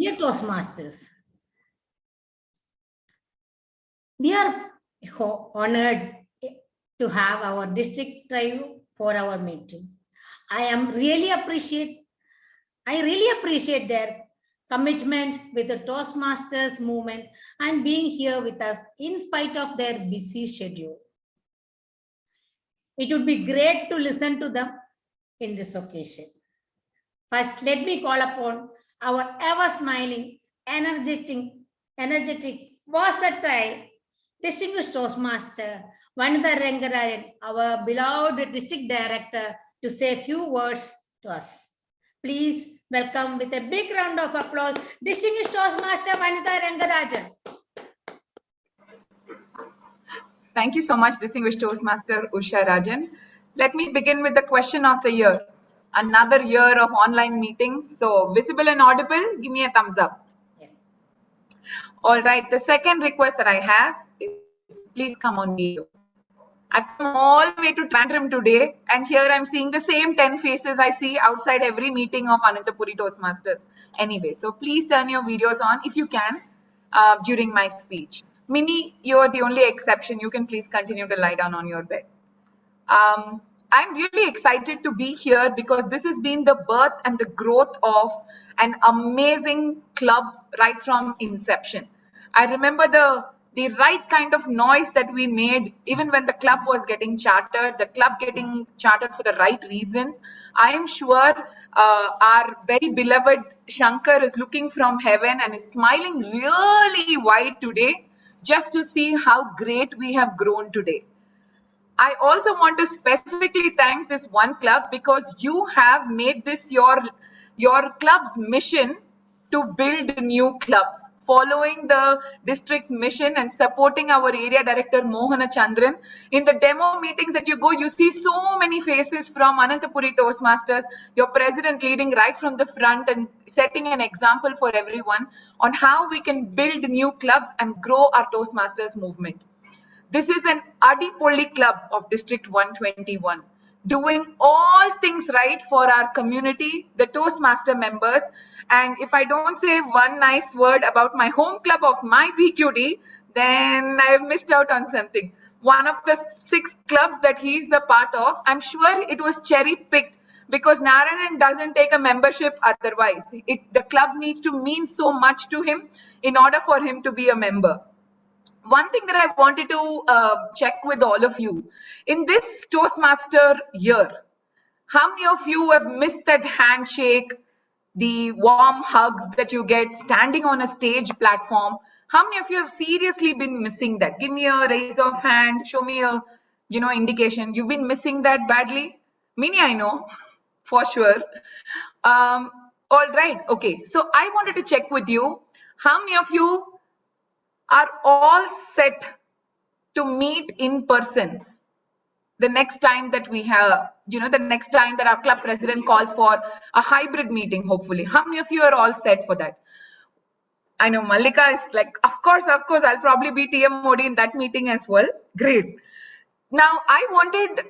Dear Toastmasters, we are honored to have our district tribe for our meeting. I really appreciate their commitment with the Toastmasters movement and being here with us in spite of their busy schedule. It would be great to listen to them in this occasion. First, let me call upon our ever-smiling, energetic, versatile, distinguished Toastmaster, Vanitha Rangarajan, our beloved District Director, to say a few words to us. Please welcome with a big round of applause, distinguished Toastmaster Vanitha Rangarajan. Thank you so much, distinguished Toastmaster Usha Rajan. Let me begin with the question of the year. Another year of online meetings. So visible and audible, give me a thumbs up. Yes. All right. The second request that I have is please come on video. I've come all the way to Trandrum today, and here I'm seeing the same 10 faces I see outside every meeting of Ananthapuri Toastmasters. Anyway, so please turn your videos on if you can during my speech. Minnie, you're the only exception. You can please continue to lie down on your bed. I'm really excited to be here because this has been the birth and the growth of an amazing club right from inception. I remember the right kind of noise that we made even when the club was getting chartered, the club getting chartered for the right reasons. I am sure our very beloved Shankar is looking from heaven and is smiling really wide today just to see how great we have grown today. I also want to specifically thank this one club because you have made this your club's mission to build new clubs, following the district mission and supporting our area director Mohana Chandran. In the demo meetings that you go, you see so many faces from Ananthapuri Toastmasters, your president leading right from the front and setting an example for everyone on how we can build new clubs and grow our Toastmasters movement. This is an Adipolli club of District 121, doing all things right for our community, the Toastmaster members. And if I don't say one nice word about my home club of my PQD, then I've missed out on something. One of the 6 clubs that he's a part of, I'm sure it was cherry picked because Narayanan doesn't take a membership otherwise. The club needs to mean so much to him in order for him to be a member. One thing that I wanted to check with all of you, in this Toastmaster year, how many of you have missed that handshake, the warm hugs that you get standing on a stage platform? How many of you have seriously been missing that? Give me a raise of hand, show me a indication. You've been missing that badly? Minnie, I know, for sure. All right, okay. So I wanted to check with you, how many of you are all set to meet in person the next time that we have, the next time that our club president calls for a hybrid meeting, hopefully. How many of you are all set for that? I know Mallika is like, of course, I'll probably be TM Modi in that meeting as well. Great. Now, I wanted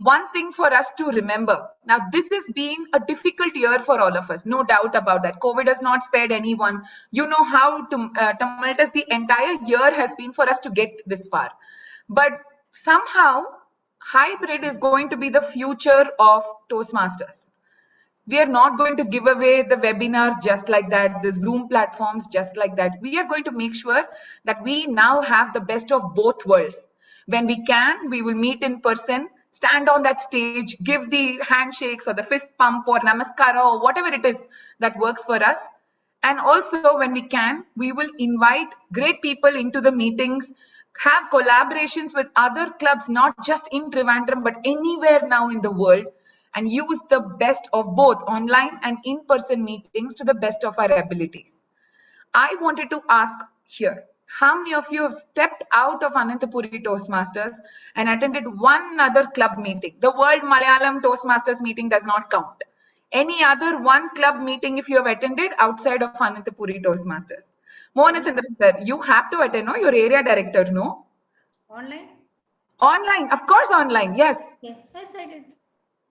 one thing for us to remember. Now, this has been a difficult year for all of us, no doubt about that. COVID has not spared anyone. You know how tumultuous the entire year has been for us to get this far. But somehow, hybrid is going to be the future of Toastmasters. We are not going to give away the webinars just like that, the Zoom platforms just like that. We are going to make sure that we now have the best of both worlds. When we can, we will meet in person, stand on that stage, give the handshakes or the fist pump or namaskara or whatever it is that works for us. And also when we can, we will invite great people into the meetings, have collaborations with other clubs, not just in Trivandrum, but anywhere now in the world, and use the best of both online and in-person meetings to the best of our abilities. I wanted to ask here, how many of you have stepped out of Ananthapuri Toastmasters and attended one other club meeting? The World Malayalam Toastmasters meeting does not count. Any other one club meeting if you have attended outside of Ananthapuri Toastmasters? Mohana Chandran sir, you have to attend, no? Your area director, no? Online? Online, of course online, yes. Yes, I did.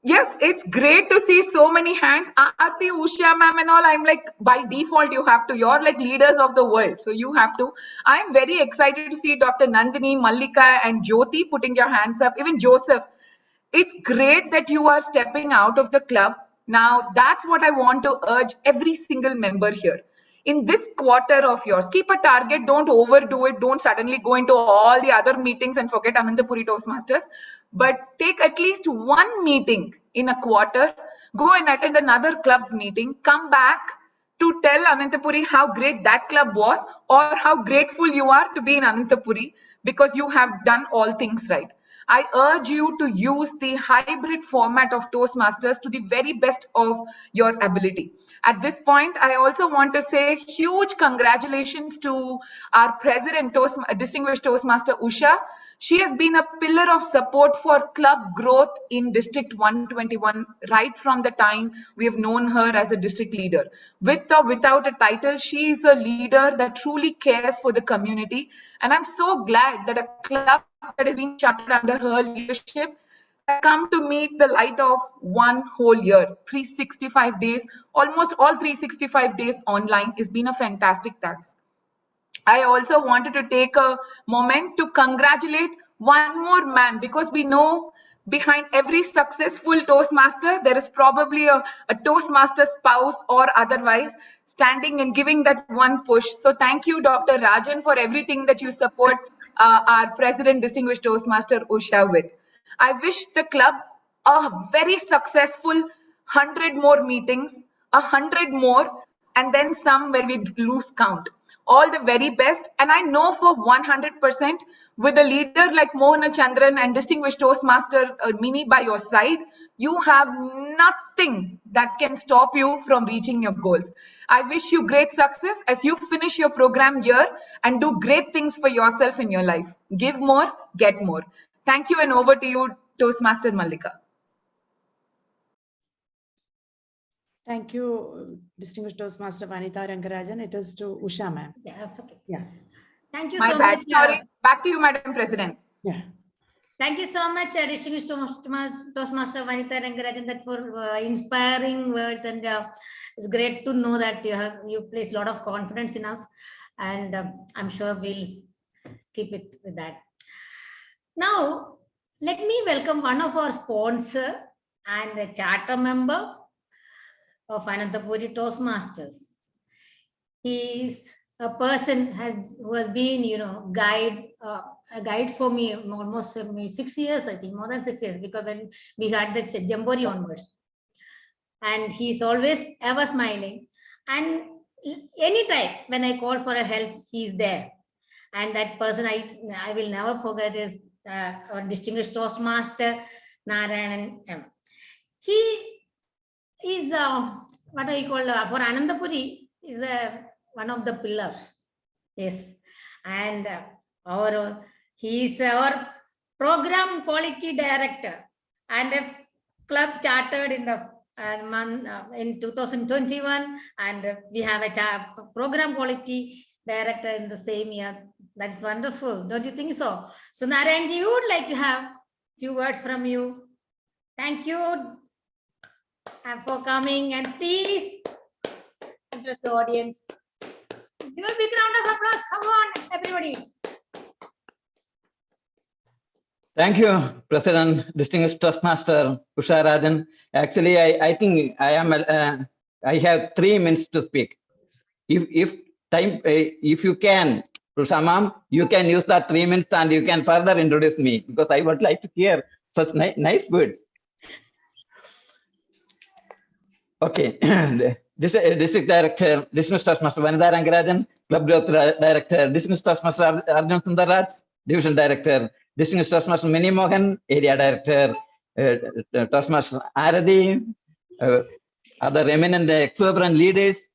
Yes, it's great to see so many hands. Aarti, Usha ma'am and all, I'm like, by default, you have to. You're like leaders of the world. So you have to. I'm very excited to see Dr. Nandini, Mallika and Jyoti putting your hands up. Even Joseph. It's great that you are stepping out of the club. Now, that's what I want to urge every single member here. In this quarter of yours, keep a target, don't overdo it, don't suddenly go into all the other meetings and forget Ananthapuri Toastmasters, but take at least one meeting in a quarter, go and attend another club's meeting, come back to tell Ananthapuri how great that club was or how grateful you are to be in Ananthapuri because you have done all things right. I urge you to use the hybrid format of Toastmasters to the very best of your ability. At this point, I also want to say huge congratulations to our president, distinguished Toastmaster Usha. She has been a pillar of support for club growth in District 121 right from the time we have known her as a district leader. With or without a title, she is a leader that truly cares for the community. And I'm so glad that a club that is being chartered under her leadership has come to meet the light of one whole year, 365 days, almost all 365 days online has been a fantastic task. I also wanted to take a moment to congratulate one more man because we know behind every successful Toastmaster, there is probably a Toastmaster spouse or otherwise standing and giving that one push. So thank you, Dr. Rajan, for everything that you support our President, Distinguished Toastmaster Usha with. I wish the club a very successful 100 more meetings, 100 more, and then some where we lose count. All the very best. And I know for 100% with a leader like Mohana Chandran and distinguished Toastmaster Mini by your side, you have nothing that can stop you from reaching your goals. I wish you great success as you finish your program here and do great things for yourself in your life. Give more, get more. Thank you and over to you, Toastmaster Mallika. Thank you, distinguished Toastmaster Vanitha Rangarajan. It is to Usha ma'am. Yeah, okay. Yeah. Thank you My so bad. much. Sorry. Back to you, Madam President. Yeah. Thank you so much, distinguished Toastmaster Vanitha Rangarajan, that for inspiring words, and it's great to know that you place a lot of confidence in us, and I'm sure we'll keep it with that. Now, let me welcome one of our sponsor and a charter member of Ananthapuri Toastmasters. He is a person who has been, a guide for me almost 6 years, I think, more than 6 years, because when we had that Jamboree onwards. And he's always ever smiling. And anytime when I call for a help, he's there. And that person I will never forget is our distinguished Toastmaster, Narayanan M. He is, what do you call, for Ananthapuri, is one of the pillars. Yes. And he is our program quality director and a club chartered in the in 2021, and we have a program quality director in the same year. That's wonderful, don't you think so? So Narayanji, we would like to have a few words from you. Thank you for coming, and please address the audience. Give a big round of applause. Come on, everybody. Thank you, President, distinguished Toastmaster Usha Rajan. Actually, I think I have 3 minutes to speak. If you can, Usha ma'am, you can use that 3 minutes and you can further introduce me because I would like to hear such nice words. Okay, District Director, Distinguished Toastmaster Vanitha Rangarajan, Club Growth Director, Distinguished Toastmaster Arjun Sundarraj, Division Director, Distinguished Toastmaster Mini Mohan, Area Director, Toastmaster Aradi, other eminent exuberant leaders,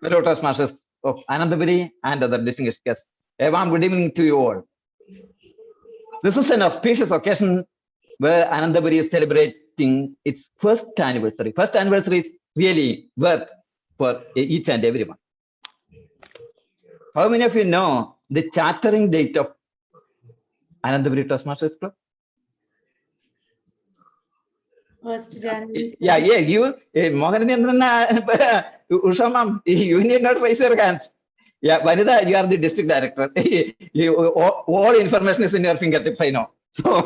fellow Toastmasters of Ananthapuri, and other distinguished guests. A warm good evening to you all. This is an auspicious occasion where Ananthapuri is celebrating its first anniversary. First anniversary is really worth for each and everyone. How many of you know the chartering date of Ananthapuri Toastmasters Club? 1st January. Yeah, you, Mohanendran, Usha ma'am, you need not raise your hands. Yeah, Vanida, you are the district director. All information is in your fingertips, I know. So,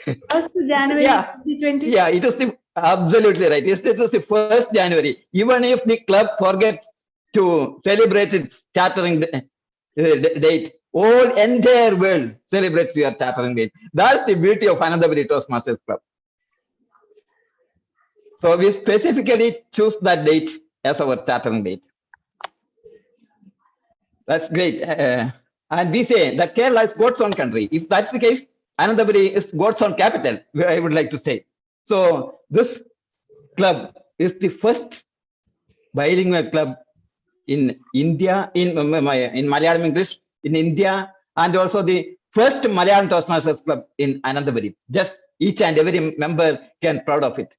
1st January yeah, 2020. yeah, it is absolutely right. It is the 1st January. Even if the club forgets to celebrate its chartering date, all entire world celebrates your chartering date. That's the beauty of Ananthapuri Toastmasters Club. So we specifically choose that date as our chartering date. That's great. And we say that Kerala is God's own country. If that's the case, Ananthapuri is God's own capital, I would like to say. So this club is the first bilingual club in India, in Malayalam English, in India, and also the first Malayalam Toastmasters club in Ananthapuri. Just each and every member can proud of it.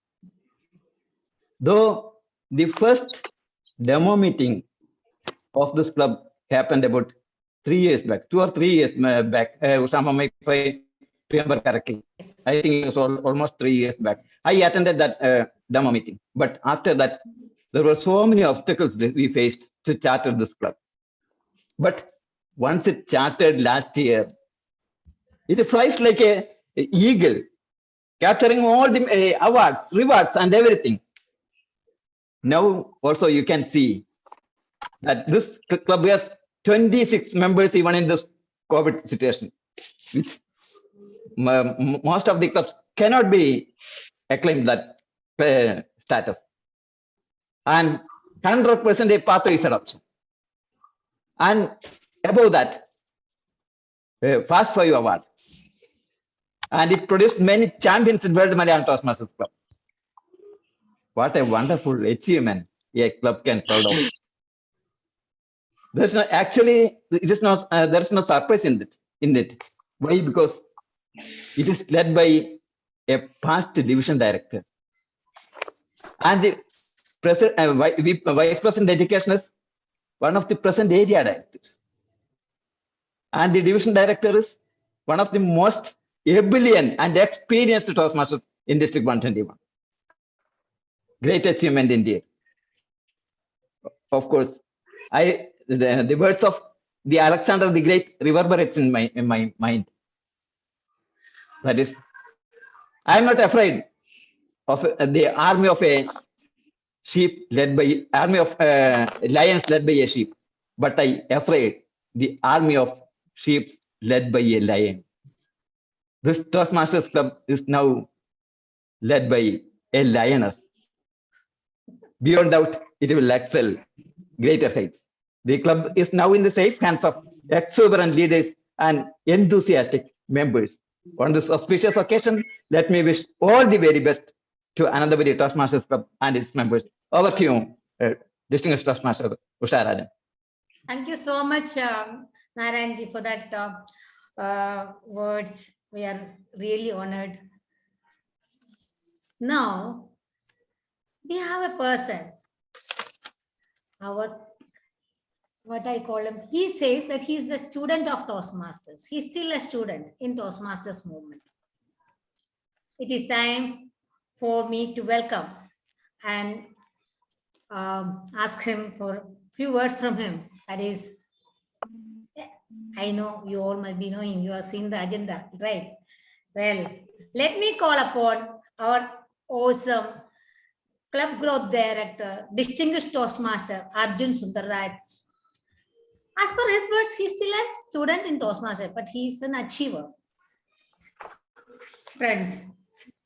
Though the first demo meeting of this club happened about 3 years back, 2 or 3 years back, Usama, if I remember correctly. I think it was almost 3 years back. I attended that demo meeting. But after that, there were so many obstacles that we faced to charter this club. But once it chartered last year, it flies like an eagle, capturing all the awards, rewards, and everything. Now, also you can see that this club has 26 members even in this COVID situation, which most of the clubs cannot be acclaimed that status. And 100% a pathway adoption. And above that, Fast 5 award. And it produced many champions in World Malayalam Toastmasters Club. What a wonderful achievement a club can proud of. There's no, actually, it is not, there's no surprise in it. Why? Because it is led by a past division director. And the vice president education is one of the present area directors. And the division director is one of the most ebullient and experienced Toastmasters in District 121. Great achievement indeed. Of course, the words of the Alexander the Great reverberates in my mind. That is, I am not afraid of the army of a sheep led by army of lions led by a sheep, but I afraid the army of sheep led by a lion. This Toastmasters Club is now led by a lioness. Beyond doubt, it will excel greater heights. The club is now in the safe hands of exuberant leaders and enthusiastic members. On this auspicious occasion, let me wish all the very best to Ananthapuri Toastmasters Club and its members. Over to you, distinguished Toastmaster Usha Rajan. Thank you so much, Narayanji, for that words. We are really honored. Now, we have a person, what I call him, he says that he is the student of Toastmasters. He's still a student in Toastmasters movement. It is time for me to welcome and ask him for a few words from him. That is, I know you all might be knowing, you have seen the agenda, right? Well, let me call upon our awesome Club Growth Director, Distinguished Toastmaster Arjun Sundarraj. As per his words, he's still a student in Toastmasters, but he's an achiever. Friends,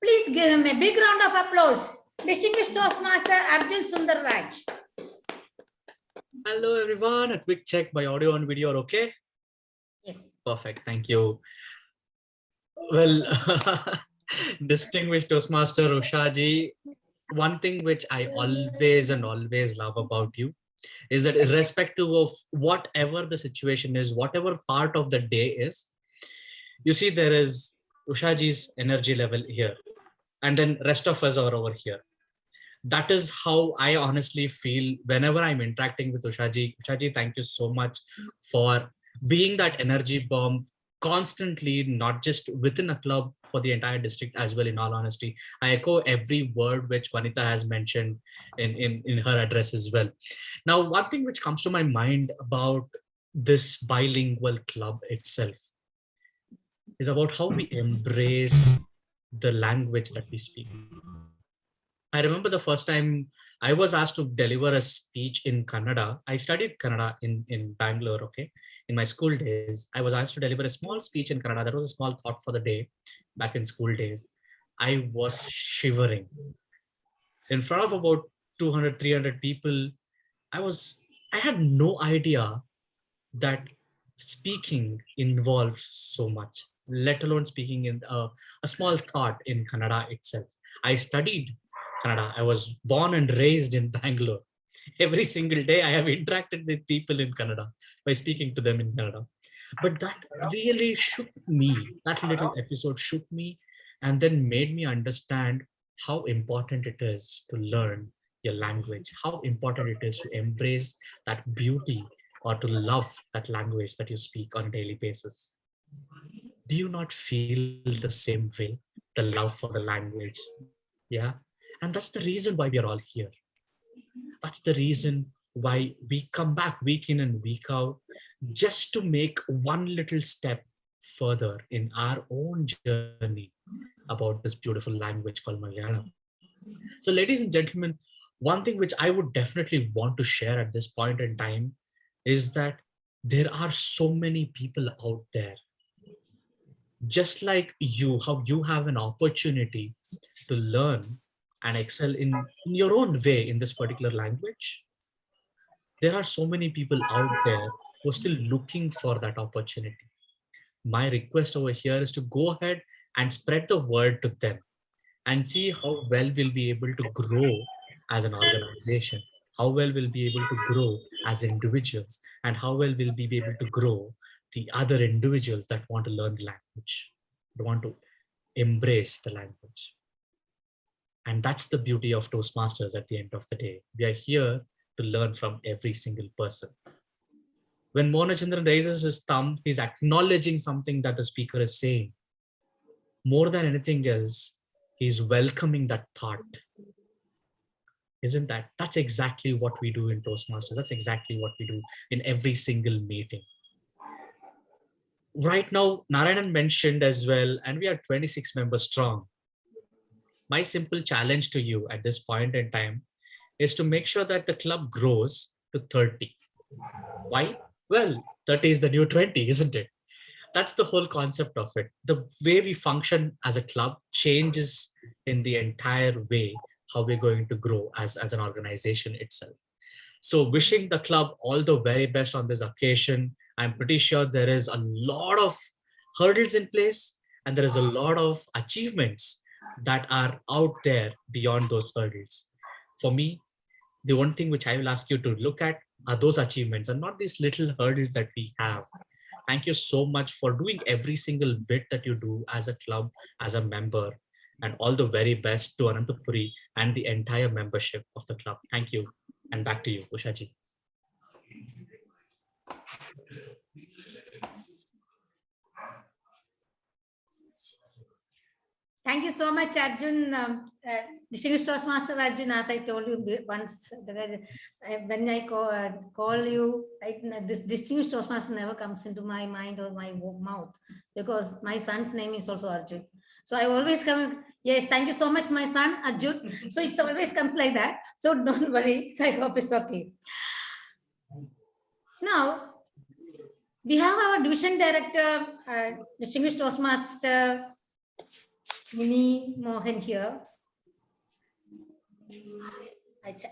please give him a big round of applause. Distinguished Toastmaster Arjun Sundarraj. Hello everyone, a quick check, my audio and video are okay? Yes. Perfect, thank you. Well, distinguished Toastmaster Usha ji, one thing which I always love about you is that irrespective of whatever the situation is, whatever part of the day is, you see there is Usha ji's energy level here and then rest of us are over here. That is how I honestly feel whenever I'm interacting with Usha ji. Usha ji, thank you so much for being that energy bomb constantly, not just within a club, for the entire district as well, in all honesty. I echo every word which Vanita has mentioned in her address as well. Now, one thing which comes to my mind about this bilingual club itself is about how we embrace the language that we speak. I remember the first time I was asked to deliver a speech in Kannada. I studied Kannada in Bangalore, okay? In my school days, I was asked to deliver a small speech in Kannada. That was a small thought for the day back in school days. I was shivering. In front of about 200, 300 people, I had no idea that speaking involves so much, let alone speaking in a small thought in Kannada itself. I studied Kannada. I was born and raised in Bangalore. Every single day I have interacted with people in Kannada by speaking to them in Kannada. But that really shook me. That little episode shook me and then made me understand how important it is to learn your language, how important it is to embrace that beauty or to love that language that you speak on a daily basis. Do you not feel the same way? The love for the language. Yeah. And that's the reason why we are all here. That's the reason why we come back week in and week out, just to make one little step further in our own journey about this beautiful language called Malayalam. So, ladies and gentlemen, one thing which I would definitely want to share at this point in time is that there are so many people out there, just like you, how you have an opportunity to learn and excel in your own way in this particular language. There are so many people out there who are still looking for that opportunity. My request over here is to go ahead and spread the word to them and see how well we'll be able to grow as an organization, how well we'll be able to grow as individuals, and how well we'll be able to grow the other individuals that want to learn the language, that want to embrace the language. And that's the beauty of Toastmasters at the end of the day. We are here to learn from every single person. When Mona Chandran raises his thumb, he's acknowledging something that the speaker is saying. More than anything else, he's welcoming that thought. Isn't that? That's exactly what we do in Toastmasters. That's exactly what we do in every single meeting. Right now, Narayanan mentioned as well, and we are 26 members strong. My simple challenge to you at this point in time is to make sure that the club grows to 30. Why? Well, 30 is the new 20, isn't it? That's the whole concept of it. The way we function as a club changes in the entire way how we're going to grow as an organization itself. So wishing the club all the very best on this occasion. I'm pretty sure there is a lot of hurdles in place and there is a lot of achievements that are out there beyond those hurdles. For me, the one thing which I will ask you to look at are those achievements and not these little hurdles that we have. Thank you so much for doing every single bit that you do as a club, as a member, and all the very best to Ananthapuri and the entire membership of the club. Thank you. And back to you, Ushaji. Thank you so much, Arjun. Distinguished Toastmaster Arjun, as I told you once, when I call you, this Distinguished Toastmaster never comes into my mind or my mouth because my son's name is also Arjun. So I always come, yes, thank you so much, my son, Arjun. So it always comes like that. So don't worry. So I hope it's okay. Now, we have our division director, Distinguished Toastmaster Mini Mohan here.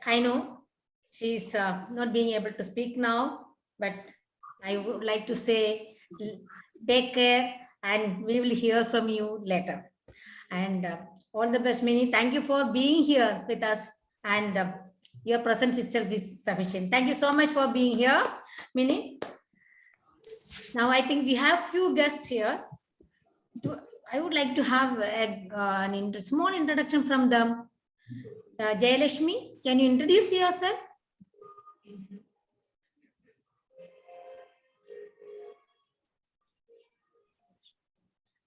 I know she's not being able to speak now, but I would like to say take care and we will hear from you later. And all the best, Mini. Thank you for being here with us and your presence itself is sufficient. Thank you so much for being here, Mini. Now I think we have few guests here. I would like to have a small introduction from them. Jayalashmi, can you introduce yourself?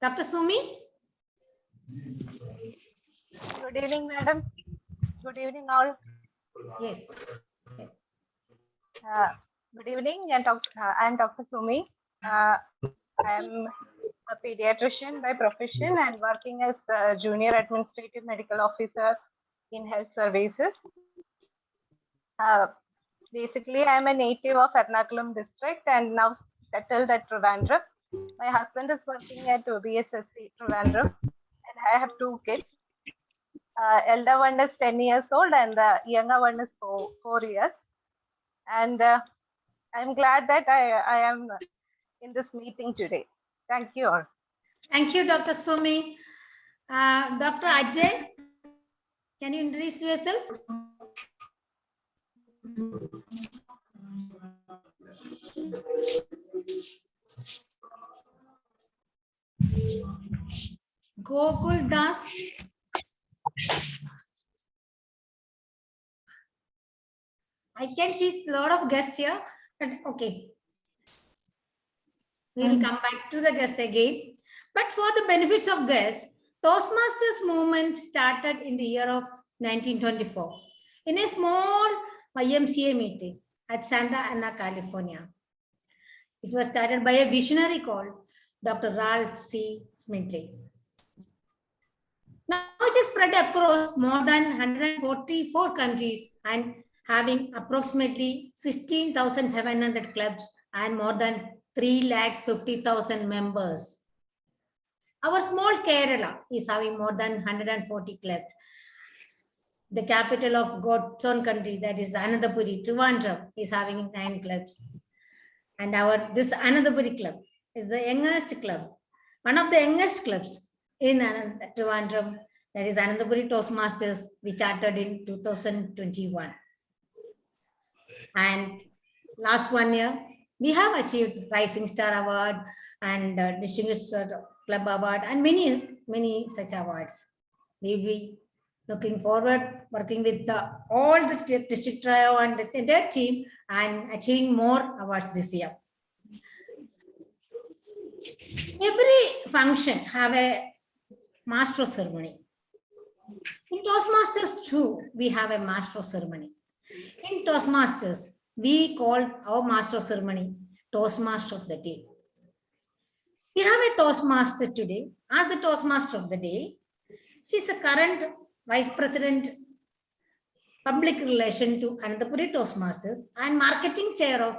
Dr. Sumi? Good evening, madam. Good evening, all. Yes. Good evening, and I'm Dr. Sumi. I'm a pediatrician by profession and working as a junior administrative medical officer in health services. Basically, I'm a native of Ernakulam district and now settled at Trivandrum. My husband is working at OBSSC Trivandrum, and I have 2 kids. Elder one is 10 years old and the younger one is 4 years. And I'm glad that I am in this meeting today. Thank you all. Thank you, Dr. Sumi. Dr. Ajay, can you introduce yourself? Gokul Das. I can see a lot of guests here, but okay. We will come back to the guests again. But for the benefits of guests, Toastmasters movement started in the year of 1924 in a small YMCA meeting at Santa Ana, California. It was started by a visionary called Dr. Ralph C. Smithley. Now it is spread across more than 144 countries and having approximately 16,700 clubs and more than 350,000 members. Our small Kerala is having more than 140 clubs. The capital of God's own country, that is Ananthapuri, Trivandrum, is having 9 clubs. And this Ananthapuri club is the youngest club, one of the youngest clubs in Trivandrum, that is Ananthapuri Toastmasters, we chartered in 2021. And last 1 year, we have achieved Rising Star Award and Distinguished Club Award and many such awards. We will be looking forward working with all the district trio and the entire team and achieving more awards this year. Every function have a master of ceremony. In Toastmasters too, we have a master of ceremony. In Toastmasters, we call our master of ceremony Toastmaster of the Day. We have a Toastmaster today. As the Toastmaster of the Day, she is a current Vice President, Public Relation to Ananthapuri Toastmasters and Marketing Chair of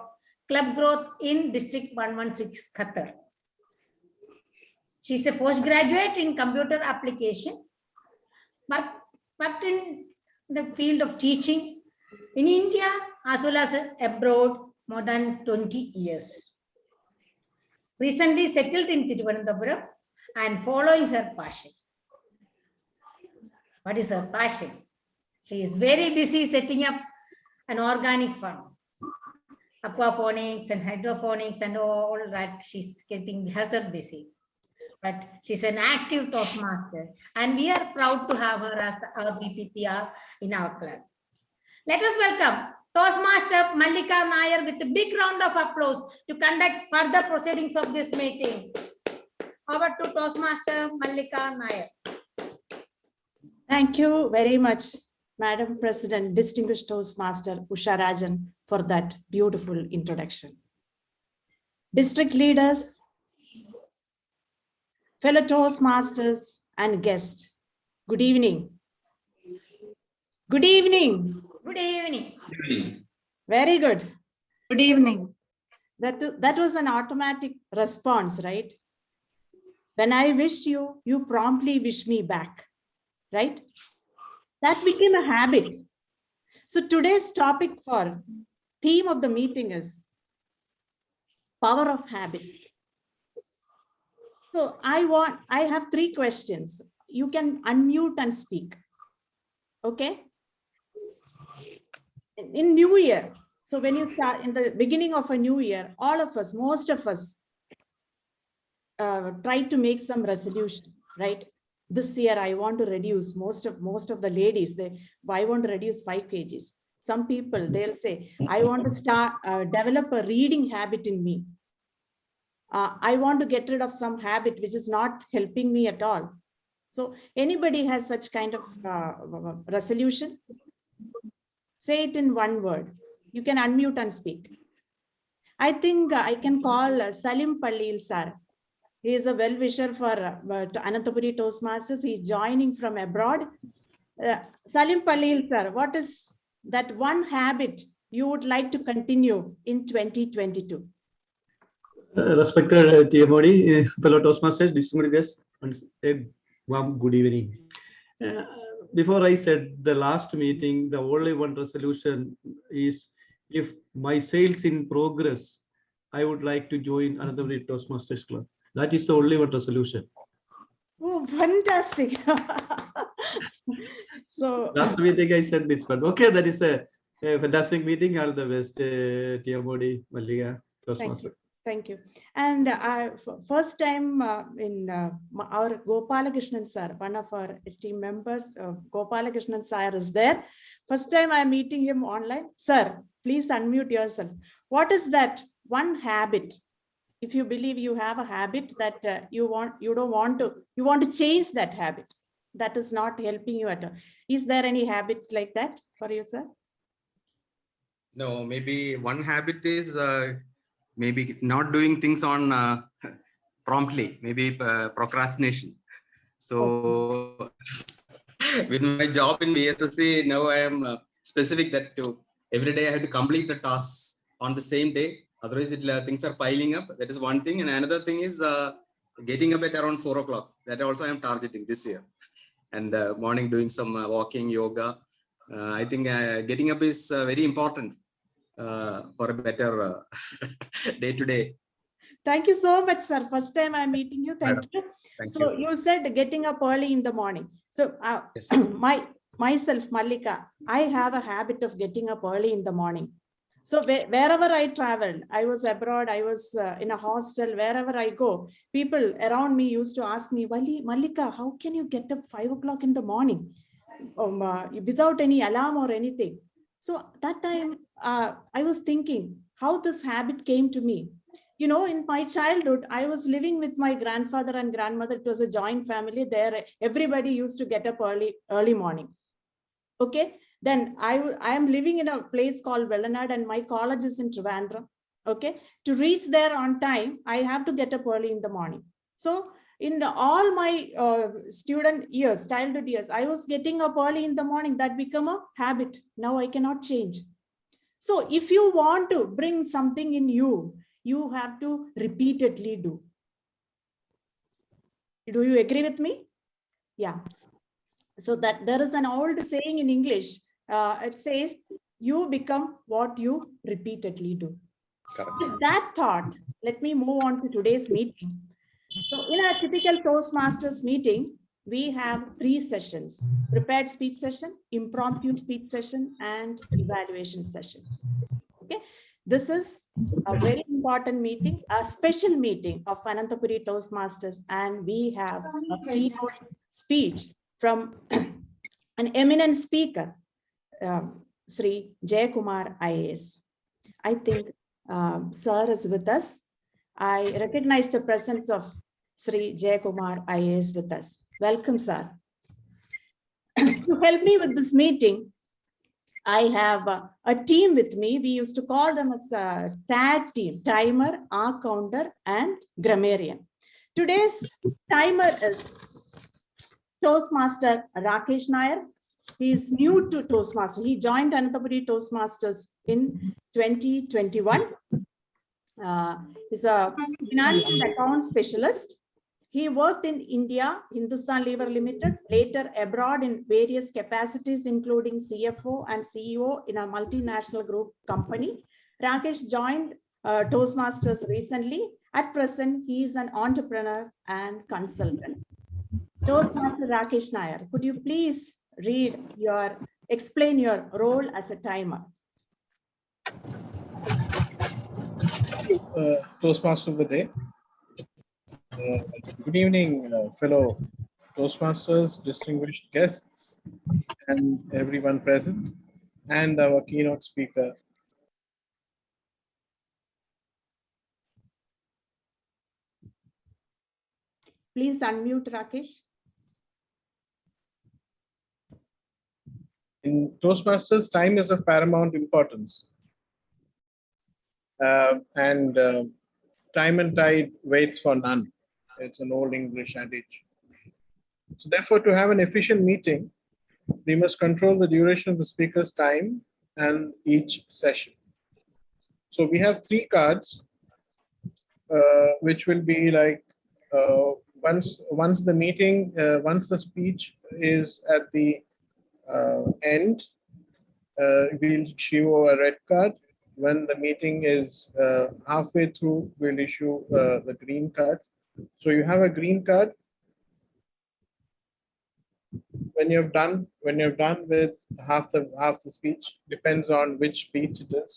Club Growth in District 116, Qatar. She is a postgraduate in computer application, worked in the field of teaching in India as well as abroad more than 20 years. Recently settled in Thiruvananthapuram and following her passion. What is her passion? She is very busy setting up an organic farm, aquaponics and hydroponics and all that. She's keeping herself busy. But she's an active Toastmaster and we are proud to have her as our BPPR in our club. Let us welcome Toastmaster Mallika Nair with a big round of applause to conduct further proceedings of this meeting. Over to Toastmaster Mallika Nair. Thank you very much, Madam President, Distinguished Toastmaster Usha Rajan, for that beautiful introduction. District leaders, fellow Toastmasters and guests, good evening. Good evening. Good evening. Very good. Good evening. That was an automatic response, right? When I wished you, you promptly wish me back, right? That became a habit. So today's topic for theme of the meeting is power of habit. So I have 3 questions. You can unmute and speak. Okay. In New Year, so when you start in the beginning of a new year, all of us, most of us try to make some resolution, right? This year I want to reduce, most of the ladies, I want to reduce 5 kgs. Some people, they'll say, I want to develop a reading habit in me. I want to get rid of some habit which is not helping me at all. So anybody has such kind of resolution? Say it in one word. You can unmute and speak. I think I can call Salim Pallil sir. He is a well-wisher for Ananthapuri Toastmasters. He is joining from abroad. Salim Pallil sir, what is that one habit you would like to continue in 2022? Respected TMOD, fellow Toastmasters, distinguished guests, and a warm good evening. Before I said the last meeting, the only one resolution is if my sales in progress, I would like to join another Toastmasters club. That is the only one resolution. Oh, fantastic. So last meeting I said this one. Okay, that is a fantastic meeting. All the best, TMOD, Malliga, Toastmaster. Thank you. And first time in our Gopalakrishnan sir, one of our esteemed members, Gopalakrishnan sir is there. First time I'm meeting him online. Sir, please unmute yourself. What is that one habit? If you believe you have a habit that you want to change that habit, that is not helping you at all. Is there any habit like that for you, sir? No, maybe one habit is maybe not doing things on promptly, maybe procrastination. So with my job in BSSC, now I am specific that every day I have to complete the tasks on the same day. Otherwise, things are piling up. That is one thing. And another thing is getting up at around 4 o'clock. That also I am targeting this year. And morning doing some walking, yoga. I think getting up is very important for a better day-to-day. Thank you so much, sir. First time I'm meeting you. Thank you. Thank you said getting up early in the morning. So yes. myself, Mallika, I have a habit of getting up early in the morning. So wherever I traveled, I was abroad, I was in a hostel, wherever I go, people around me used to ask me, Mallika, how can you get up 5 o'clock in the morning without any alarm or anything? So that time I was thinking how this habit came to me. You know, in my childhood, I was living with my grandfather and grandmother. It was a joint family there. Everybody used to get up early morning. Okay. Then I am living in a place called Vellanad and my college is in Trivandrum. Okay. To reach there on time, I have to get up early in the morning. So in all my student years, childhood years, I was getting up early in the morning. That became a habit. Now I cannot change. So if you want to bring something in you, you have to repeatedly do. Do you agree with me? Yeah. So that there is an old saying in English. It says, you become what you repeatedly do. Correct. With that thought, let me move on to today's meeting. So in our typical Toastmasters meeting, we have 3 sessions: prepared speech session, impromptu speech session, and evaluation session. Okay. This is a very important meeting, a special meeting of Ananthapuri Toastmasters, and we have a keynote speech from an eminent speaker, Sri Jayakumar IAS. I think sir is with us. I recognize the presence of Sri Jayakumar IAS with us. Welcome, sir. To help me with this meeting, I have a team with me. We used to call them as a tag team: timer, R counter, and grammarian. Today's timer is Toastmaster Rakesh Nair. He is new to Toastmasters. He joined Ananthapuri Toastmasters in 2021. He's a finance and account specialist. He worked in India, Hindustan Lever Limited, later abroad in various capacities, including CFO and CEO in a multinational group company. Rakesh joined Toastmasters recently. At present, he is an entrepreneur and consultant. Toastmaster Rakesh Nair, could you please explain your role as a timer? Toastmaster of the day. Good evening, fellow Toastmasters, distinguished guests, and everyone present, and our keynote speaker. Please unmute Rakesh. In Toastmasters, time is of paramount importance. Time and tide waits for none. It's an old English adage. So therefore, to have an efficient meeting, we must control the duration of the speaker's time and each session. So we have 3 cards, which will be like once the meeting, once the speech is at the end, we'll issue a red card. When the meeting is halfway through, we'll issue the green card. So you have a green card. When you've done with half the speech, depends on which speech it is.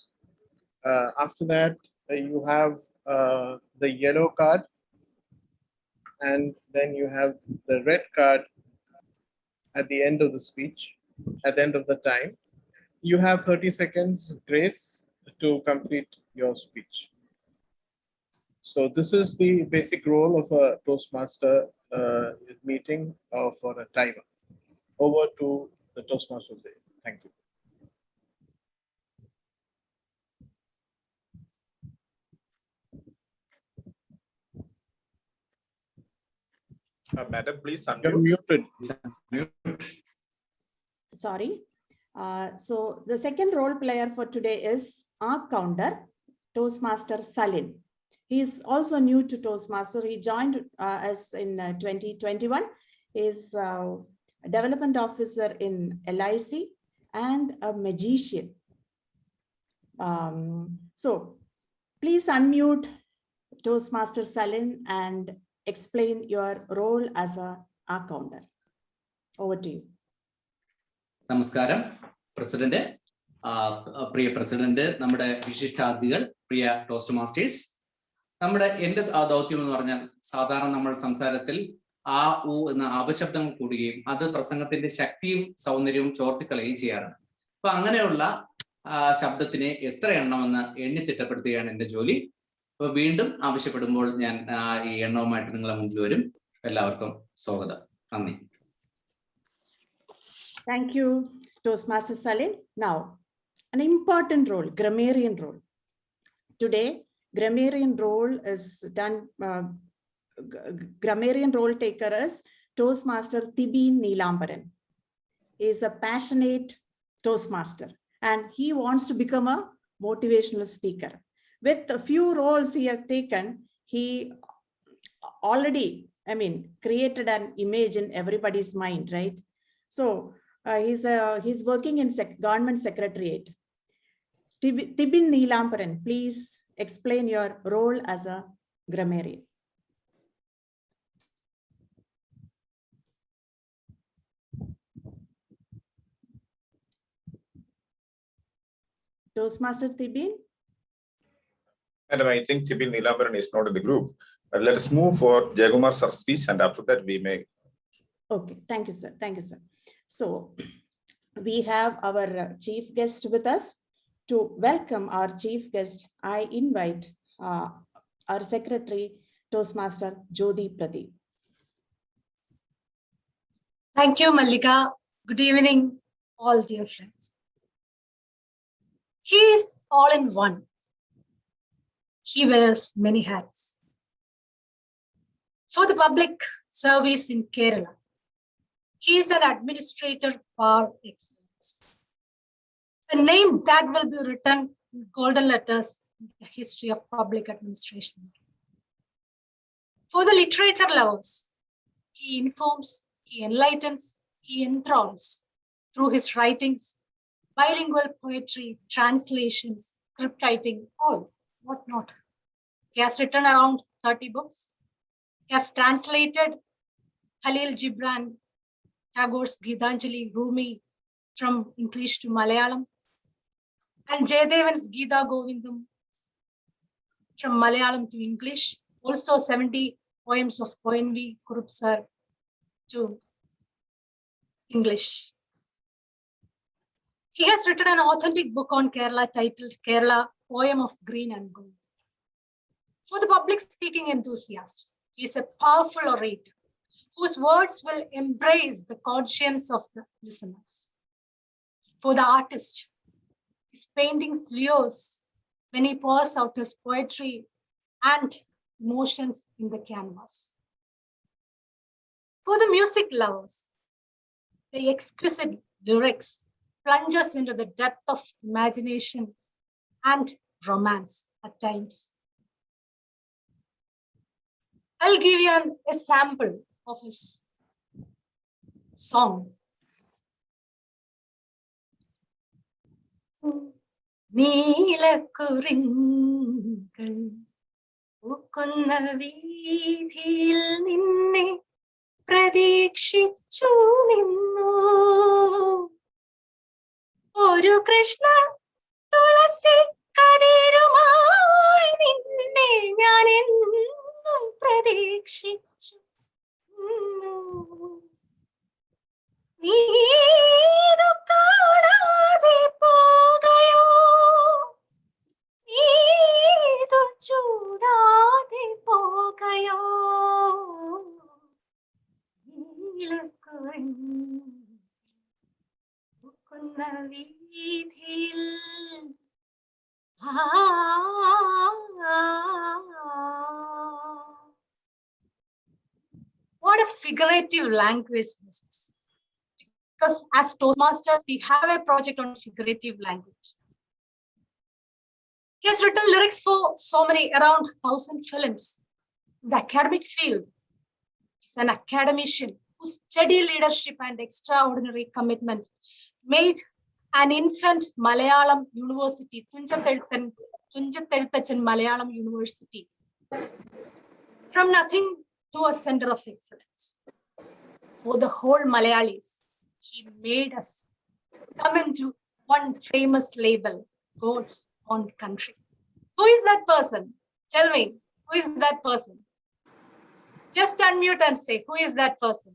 After that, you have the yellow card, and then you have the red card at the end of the speech, at the end of the time. You have 30 seconds grace to complete your speech. So this is the basic role of a Toastmaster meeting for a timer. Over to the Toastmaster of the day. Thank you. Madam, please You're unmute. muted. Sorry. So the second role player for today is our counter, Toastmaster Salin. He is also new to Toastmaster. He joined us in 2021. He is a development officer in LIC and a magician. So please unmute Toastmaster Salin and explain your role as a counter. Over to you. നമസ്കാരം president, പ്രിയ president, നമ്മുടെ വിശിഷ്ടാതിഥികൾ, പ്രിയ toast masters. എന്റെ ദൗത്യം എന്ന് പറഞ്ഞാൽ സാധാരണ നമ്മൾ സംസാരത്തിൽ ആ ഉ എന്ന അപശബ്ദങ്ങൾ കൂടുകയും അത് പ്രസംഗത്തിന്റെ ശക്തിയും സൗന്ദര്യവും ചോർത്തിക്കളയുകയും ചെയ്യാറുണ്ട്. അപ്പൊ അങ്ങനെയുള്ള ശബ്ദത്തിനെ എത്ര എണ്ണമെന്ന് എണ്ണി തിട്ടപ്പെടുത്തുകയാണ് എന്റെ ജോലി. അപ്പൊ വീണ്ടും ആവശ്യപ്പെടുമ്പോൾ ഞാൻ ഈ എണ്ണവുമായിട്ട് നിങ്ങളെ മുന്നിൽ വരും. എല്ലാവർക്കും സ്വാഗതം. നന്ദി. Thank you, Toastmaster Salin. Now, an important role, grammarian role. Today, grammarian role is done, grammarian role taker is Toastmaster Tibin Neelambaran. He is a passionate Toastmaster and he wants to become a motivational speaker. With a few roles he has taken, he already, created an image in everybody's mind, right? So, he's working in government secretariat. Tibin Neelambaran, please explain your role as a grammarian. Toastmaster Tibin? Madam, I think Tibin Neelambaran is not in the group. But let us move for Jagumar sir's speech, and after that we may. Okay, thank you, sir. Thank you, sir. So we have our chief guest with us. To welcome our chief guest, I invite our secretary, Toastmaster Jyoti Pradeep. Thank you, Mallika. Good evening, all dear friends. He is all in one. He wears many hats. For the public service in Kerala, he is an administrator par excellence. A name that will be written in golden letters in the history of public administration. For the literature lovers, he informs, he enlightens, he enthralls through his writings, bilingual poetry, translations, script writing, all, whatnot. He has written around 30 books. He has translated Khalil Gibran, Tagore's Gitanjali, Rumi from English to Malayalam, and Jayadevan's Gita Govindam from Malayalam to English. Also 70 poems of Koenvi Kurup sir to English. He has written an authentic book on Kerala titled Kerala, Poem of Green and Gold. For the public speaking enthusiast, He is a powerful orator whose words will embrace the conscience of the listeners. For the artist, his paintings lures when he pours out his poetry and emotions in the canvas. For the music lovers, the exquisite lyrics plunge us into the depth of imagination and romance at times. I'll give you a sample of his song. നീലക്കുറിങ്കൾ പൂക്കുന്ന വീഥിയിൽ നിന്നെ പ്രതീക്ഷിച്ചു നിന്നു ഒരു കൃഷ്ണ തുളസി കതിരുമായി നിന്നെ ഞാൻ എന്നും പ്രതീക്ഷിച്ചു നീതു കാണാതെ പോകയോ Neethu ചൂടാതെ പോകയോ നീലക്കുറിങ്കുന്ന വീഥിയിൽ What a figurative language this is. Because as Toastmasters, we have a project on figurative language. He has written lyrics for so many, around 1,000 films. In the academic field, he's an academician whose steady leadership and extraordinary commitment made an infant Malayalam University, Tunjathelthachan Malayalam University, from nothing to a center of excellence. For the whole Malayalis, he made us come into one famous label, God's own country. Who is that person? Tell me, who is that person? Just unmute and say, who is that person?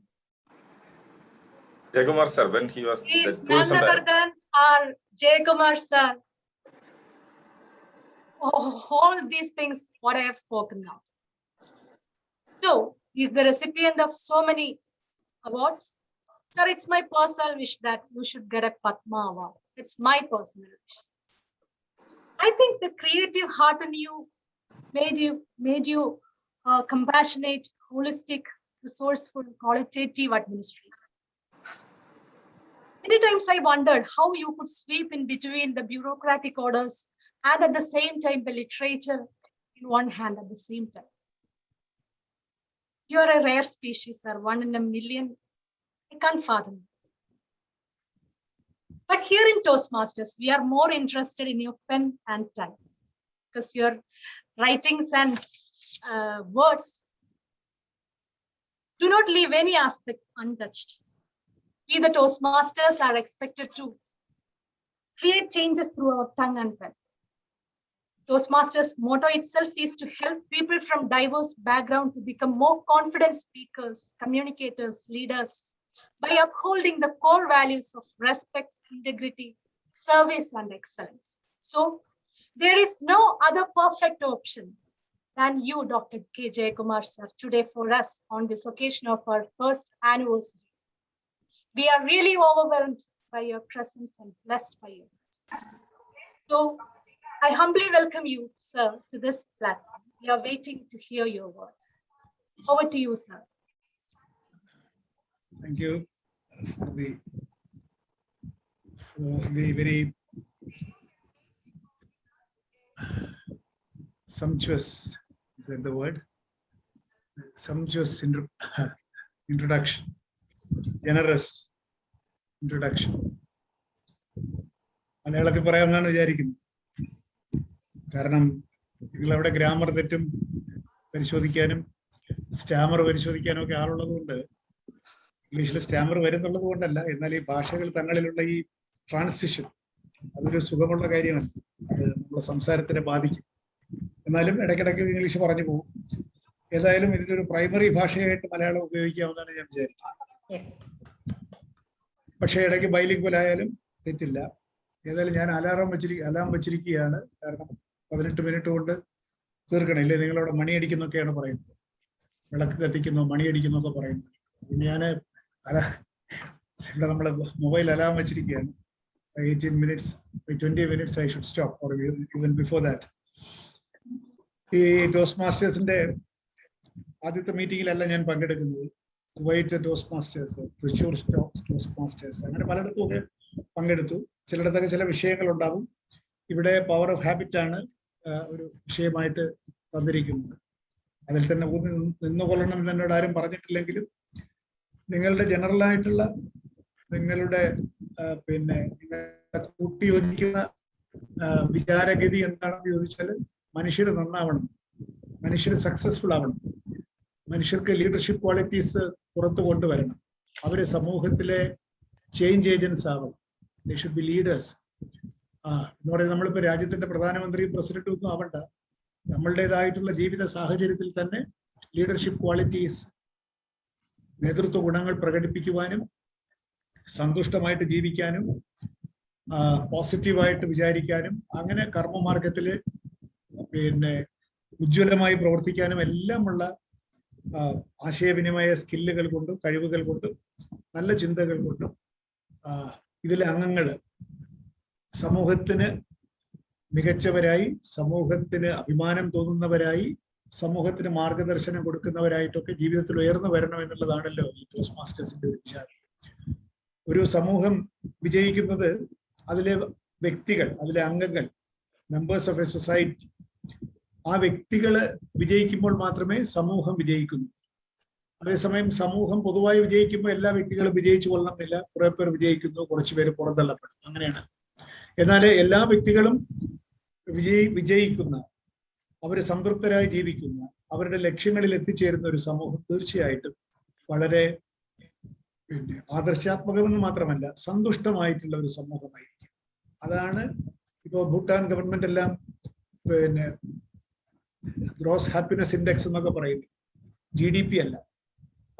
Jaykumar sir, when he was He is the none tourism other director. than our Jaykumar sir. Oh, all these things, what I have spoken now. So, he is the recipient of so many awards. Sir, it's my personal wish that you should get a Padma Award. It's my personal wish. I think the creative heart in you made you compassionate, holistic, resourceful, qualitative administrator. Many times I wondered how you could sweep in between the bureaucratic orders and at the same time the literature in one hand at the same time. You are a rare species, sir, 1 in a million. I can't fathom. But here in Toastmasters, we are more interested in your pen and time because your writings and words do not leave any aspect untouched. We, the Toastmasters, are expected to create changes through our tongue and pen. Toastmasters' motto itself is to help people from diverse backgrounds to become more confident speakers, communicators, leaders, by upholding the core values of respect, integrity, service, and excellence. So, there is no other perfect option than you, Dr. K. Jaykumar, sir, today for us on this occasion of our first anniversary. We are really overwhelmed by your presence and blessed by your presence. So, I humbly welcome you, sir, to this platform. We are waiting to hear your words. Over to you, sir. Thank you for the very sumptuous, is that the word? Sumptuous introduction, generous introduction. മലയാളത്തിൽ പറയാമെന്നാണ് വിചാരിക്കുന്നത്. കാരണം നിങ്ങളവിടെ grammar തെറ്റും പരിശോധിക്കാനും Starmer പരിശോധിക്കാനും ഒക്കെ ആളുള്ളത് കൊണ്ട്, ഇംഗ്ലീഷിൽ സ്റ്റാമർ വരുന്നുള്ളത് കൊണ്ടല്ല, എന്നാൽ ഈ ഭാഷകൾ തങ്ങളിലുള്ള ഈ ട്രാൻസിഷൻ അതൊരു സുഖമുള്ള കാര്യമാണ്. അത് നമ്മുടെ സംസാരത്തിനെ ബാധിക്കും. എന്നാലും ഇടയ്ക്കിടയ്ക്ക് ഇംഗ്ലീഷ് പറഞ്ഞു പോകും. ഏതായാലും ഇതിൻ്റെ ഒരു പ്രൈമറി ഭാഷയായിട്ട് മലയാളം ഉപയോഗിക്കാമെന്നാണ് ഞാൻ വിചാരിക്കുന്നത്. പക്ഷേ ഇടയ്ക്ക് ബൈലിംഗ്വൽ ആയാലും തെറ്റില്ല. ഏതായാലും ഞാൻ അലാം വെച്ചിരിക്കുകയാണ്. കാരണം 18 മിനിറ്റ് കൊണ്ട് തീർക്കണം, ഇല്ലേ നിങ്ങളവിടെ മണിയടിക്കുന്നൊക്കെയാണ് പറയുന്നത്. വിളക്ക് കത്തിക്കുന്നു, മണിയടിക്കുന്നു ഒക്കെ പറയുന്നത്. ഞാൻ ഇവിടെ നമ്മളെ മൊബൈൽ അലാം വെച്ചിരിക്കുകയാണ്. 18 minutes, 20 minutes I should stop, or even before that. ഈ ടോസ്റ്റ് മാസ്റ്റേഴ്സിന്റെ ആദ്യത്തെ മീറ്റിംഗിലല്ല ഞാൻ പങ്കെടുക്കുന്നത്. Kuwait toast masters, Thrissur toast masters, അങ്ങനെ പലയിടത്തും ഒക്കെ പങ്കെടുത്തു. ചിലയിടത്തൊക്കെ ചില വിഷയങ്ങൾ ഉണ്ടാവും. ഇവിടെ പവർ ഓഫ് ഹാബിറ്റ് ആണ് ഒരു വിഷയമായിട്ട് തന്നിരിക്കുന്നത്. അതിൽ തന്നെ നിന്നുകൊള്ളണം എന്ന് എന്നോട് ആരും പറഞ്ഞിട്ടില്ലെങ്കിലും നിങ്ങളുടെ ജനറൽ ആയിട്ടുള്ള നിങ്ങളുടെ നിങ്ങളുടെ കൂട്ടിയോജിക്കുന്ന വിചാരഗതി എന്താണെന്ന് ചോദിച്ചാൽ മനുഷ്യർ നന്നാവണം, മനുഷ്യർ സക്സസ്ഫുൾ ആവണം, മനുഷ്യർക്ക് ലീഡർഷിപ്പ് ക്വാളിറ്റീസ് പുറത്തു കൊണ്ടുവരണം, അവര് സമൂഹത്തിലെ ചേഞ്ച് ഏജൻസ് ആവണം. They should be leaders. എന്ന് പറയുന്നത് നമ്മളിപ്പോ രാജ്യത്തിന്റെ പ്രധാനമന്ത്രിയും പ്രസിഡന്റും ഒന്നും ആവണ്ട. നമ്മളുടേതായിട്ടുള്ള ജീവിത സാഹചര്യത്തിൽ തന്നെ ലീഡർഷിപ്പ് ക്വാളിറ്റീസ്, നേതൃത്വ ഗുണങ്ങൾ പ്രകടിപ്പിക്കുവാനും സന്തുഷ്ടമായിട്ട് ജീവിക്കാനും പോസിറ്റീവായിട്ട് വിചാരിക്കാനും അങ്ങനെ കർമ്മമാർഗത്തില് ഉജ്ജ്വലമായി പ്രവർത്തിക്കാനും എല്ലാമുള്ള ആശയവിനിമയ സ്കില്ലുകൾ കൊണ്ടും കഴിവുകൾ കൊണ്ടും നല്ല ചിന്തകൾ കൊണ്ടും ഇതിലെ അംഗങ്ങള് സമൂഹത്തിന് മികച്ചവരായി, സമൂഹത്തിന് അഭിമാനം തോന്നുന്നവരായി, സമൂഹത്തിന് മാർഗദർശനം കൊടുക്കുന്നവരായിട്ടൊക്കെ ജീവിതത്തിൽ ഉയർന്നു വരണം എന്നുള്ളതാണല്ലോ ഈ ടോസ്റ്റ് മാസ്റ്റേഴ്സിന്റെ ഒരു വിചാരം. ഒരു സമൂഹം വിജയിക്കുന്നത് അതിലെ വ്യക്തികൾ, അതിലെ അംഗങ്ങൾ, മെമ്പേഴ്സ് ഓഫ് എ സൊസൈറ്റി, ആ വ്യക്തികള് വിജയിക്കുമ്പോൾ മാത്രമേ സമൂഹം വിജയിക്കുന്നു. അതേസമയം സമൂഹം പൊതുവായി വിജയിക്കുമ്പോൾ എല്ലാ വ്യക്തികളും വിജയിച്ചു കൊള്ളണമെന്നില്ല. കുറെ പേർ വിജയിക്കുന്നു, കുറച്ചു പേര് പുറന്തള്ളപ്പെടും, അങ്ങനെയാണ്. എന്നാൽ എല്ലാ വ്യക്തികളും വിജയിക്കുന്ന, അവര് സംതൃപ്തരായി ജീവിക്കുന്ന, അവരുടെ ലക്ഷ്യങ്ങളിൽ എത്തിച്ചേരുന്ന ഒരു സമൂഹം തീർച്ചയായിട്ടും വളരെ ആദർശാത്മകമെന്ന് മാത്രമല്ല സന്തുഷ്ടമായിട്ടുള്ള ഒരു സമൂഹമായിരിക്കും. അതാണ് ഇപ്പോ ഭൂട്ടാൻ ഗവൺമെന്റ് എല്ലാം ഗ്രോസ് ഹാപ്പിനെസ് ഇൻഡെക്സ് എന്നൊക്കെ പറയുന്നു. GDP അല്ല,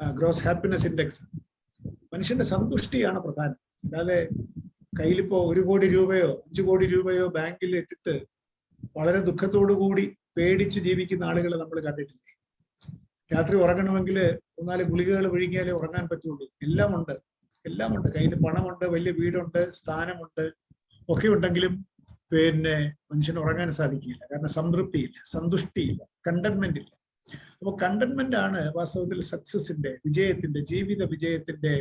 ഗ്രോസ് ഹാപ്പിനെസ് ഇൻഡെക്സ്. മനുഷ്യന്റെ സന്തുഷ്ടിയാണ് പ്രധാനം. അല്ലാതെ കയ്യിലിപ്പോ 1 കോടി രൂപയോ 5 കോടി രൂപയോ ബാങ്കിൽ ഇട്ടിട്ട് വളരെ ദുഃഖത്തോടു കൂടി പേടിച്ചു ജീവിക്കുന്ന ആളുകളെ നമ്മൾ കണ്ടിട്ടില്ലേ? രാത്രി ഉറങ്ങണമെങ്കിൽ 3-4 ഗുളികകൾ വിഴുങ്ങിയാലേ ഉറങ്ങാൻ പറ്റുള്ളൂ. എല്ലാം ഉണ്ട്, കയ്യിൽ പണമുണ്ട്, വലിയ വീടുണ്ട്, സ്ഥാനമുണ്ട്, ഒക്കെ ഉണ്ടെങ്കിലും മനുഷ്യന് ഉറങ്ങാൻ സാധിക്കില്ല. കാരണം സംതൃപ്തിയില്ല, സന്തുഷ്ടിയില്ല, കണ്ടന്റ്മെന്റ് ഇല്ല. അപ്പൊ കണ്ടന്റ്മെന്റ് ആണ് വാസ്തവത്തിൽ സക്സസിന്റെ, വിജയത്തിന്റെ, ജീവിത വിജയത്തിന്റെ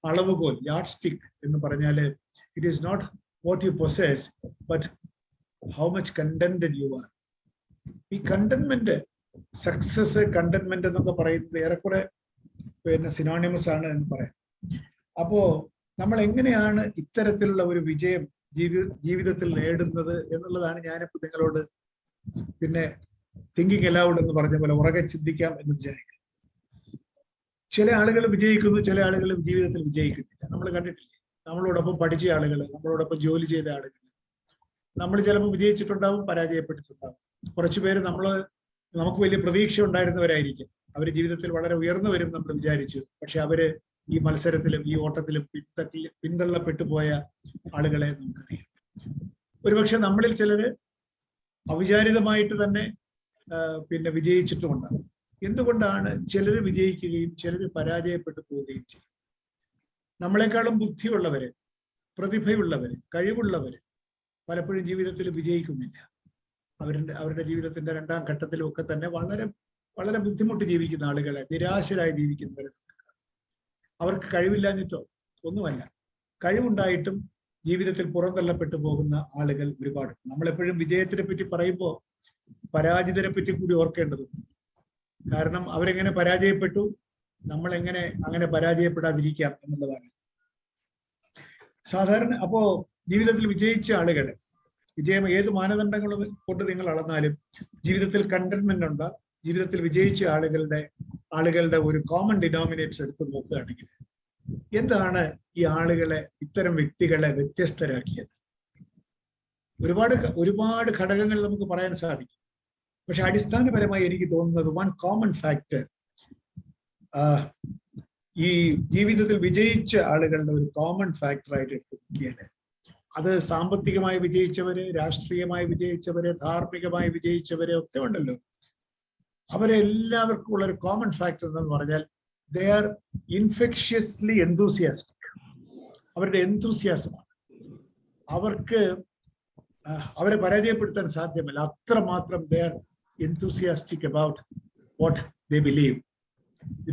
അളവുകോൽ, യാർഡ് സ്റ്റിക്ക് എന്ന് പറഞ്ഞാല് it is not what you possess but how much contented you are. ഈ കണ്ടന്റ്മെന്റ്, സക്സസ്, കണ്ടന്റ്മെന്റ് എന്നൊക്കെ പറയുന്നത് ഏറെക്കുറെ സിനോണിമസ് ആണ് എന്ന് പറയാം. അപ്പോ നമ്മൾ എങ്ങനെയാണ് ഇത്തരത്തിലുള്ള ഒരു വിജയം ജീവിതത്തിൽ നേടുന്നത് എന്നുള്ളതാണ് ഞാനിപ്പോ നിങ്ങളോട് തിങ്കിങ് അലൗഡ് എന്ന് പറഞ്ഞ പോലെ ഉറക്കെ ചിന്തിക്കാം എന്ന് വിചാരിക്കും. ചില ആളുകൾ വിജയിക്കുന്നു, ചില ആളുകൾ ജീവിതത്തിൽ വിജയിക്കുന്നില്ല. നമ്മൾ കണ്ടിട്ടില്ലേ? നമ്മളോടൊപ്പം പഠിച്ച ആളുകൾ, നമ്മളോടൊപ്പം ജോലി ചെയ്ത ആളുകൾ, നമ്മൾ ചിലപ്പോൾ വിജയിച്ചിട്ടുണ്ടാവും, പരാജയപ്പെട്ടിട്ടുണ്ടാവും. കുറച്ചുപേര് നമുക്ക് വലിയ പ്രതീക്ഷ ഉണ്ടായിരുന്നവരായിരിക്കും. അവര് ജീവിതത്തിൽ വളരെ ഉയർന്നു വരും നമ്മൾ വിചാരിച്ചു. പക്ഷെ അവര് ഈ മത്സരത്തിലും ഈ ഓട്ടത്തിലും പിന്തള്ളപ്പെട്ടു പോയ ആളുകളെ നമുക്കറിയാം. ഒരുപക്ഷെ നമ്മളിൽ ചിലര് അവിചാരിതമായിട്ട് തന്നെ വിജയിച്ചിട്ടുമുണ്ടാകും. എന്തുകൊണ്ടാണ് ചിലര് വിജയിക്കുകയും ചിലര് പരാജയപ്പെട്ടു പോവുകയും ചെയ്യും? നമ്മളെക്കാളും ബുദ്ധിയുള്ളവര്, പ്രതിഭയുള്ളവര്, കഴിവുള്ളവര് പലപ്പോഴും ജീവിതത്തിൽ വിജയിക്കുന്നില്ല. അവരുടെ ജീവിതത്തിന്റെ 2ാം ഘട്ടത്തിലും ഒക്കെ തന്നെ വളരെ വളരെ ബുദ്ധിമുട്ട് ജീവിക്കുന്ന ആളുകളെ, നിരാശരായി ജീവിക്കുന്നവരെ അവർക്ക് കഴിവില്ലാഞ്ഞിട്ടോ ഒന്നുമല്ല, കഴിവുണ്ടായിട്ടും ജീവിതത്തിൽ പുറന്തള്ളപ്പെട്ടു പോകുന്ന ആളുകൾ ഒരുപാട്. നമ്മളെപ്പോഴും വിജയത്തിനെ പറ്റി പറയുമ്പോൾ പരാജിതരെ പറ്റി കൂടി ഓർക്കേണ്ടതുണ്ട്. കാരണം അവരെങ്ങനെ പരാജയപ്പെട്ടു, നമ്മൾ എങ്ങനെ അങ്ങനെ പരാജയപ്പെടാതിരിക്കാം എന്നുള്ളതാണ് സാധാരണ. അപ്പോ ജീവിതത്തിൽ വിജയിച്ച ആളുകളെ, വിജയം ഏത് മാനദണ്ഡങ്ങൾ കൊണ്ട് നിങ്ങൾ അളന്നാലും ജീവിതത്തിൽ കണ്ടന്റ്മെന്റ് ഉണ്ട്. ജീവിതത്തിൽ വിജയിച്ച ആളുകളുടെ ഒരു കോമൺ ഡിനോമിനേറ്റർ എടുത്ത് നോക്കുകയാണെങ്കിൽ എന്താണ് ഈ ആളുകളെ, ഇത്തരം വ്യക്തികളെ വ്യത്യസ്തരാക്കിയത്? ഒരുപാട് ഘടകങ്ങൾ നമുക്ക് പറയാൻ സാധിക്കും. പക്ഷെ അടിസ്ഥാനപരമായി എനിക്ക് തോന്നുന്നത് വൺ കോമൺ ഫാക്ടർ, ഈ ജീവിതത്തിൽ വിജയിച്ച ആളുകളുടെ ഒരു കോമൺ ഫാക്ടറായിട്ട് എടുത്ത് നോക്കിയാല് അത് സാമ്പത്തികമായി വിജയിച്ചവര്, രാഷ്ട്രീയമായി വിജയിച്ചവര്, ധാർമ്മികമായി വിജയിച്ചവര് ഒക്കെ ഉണ്ടല്ലോ. അവരെ എല്ലാവർക്കും ഉള്ള ഒരു കോമൺ ഫാക്ടർ എന്ന് പറഞ്ഞാൽ ദേ ആർ ഇൻഫെക്ഷ്യസ്ലി എന്തൂസിയാസ്റ്റിക്. അവരുടെ എന്തൂസിയാസമാണ്. അവർക്ക് അവരെ പരാജയപ്പെടുത്താൻ സാധ്യമല്ല. അത്രമാത്രം they are enthusiastic about what they believe.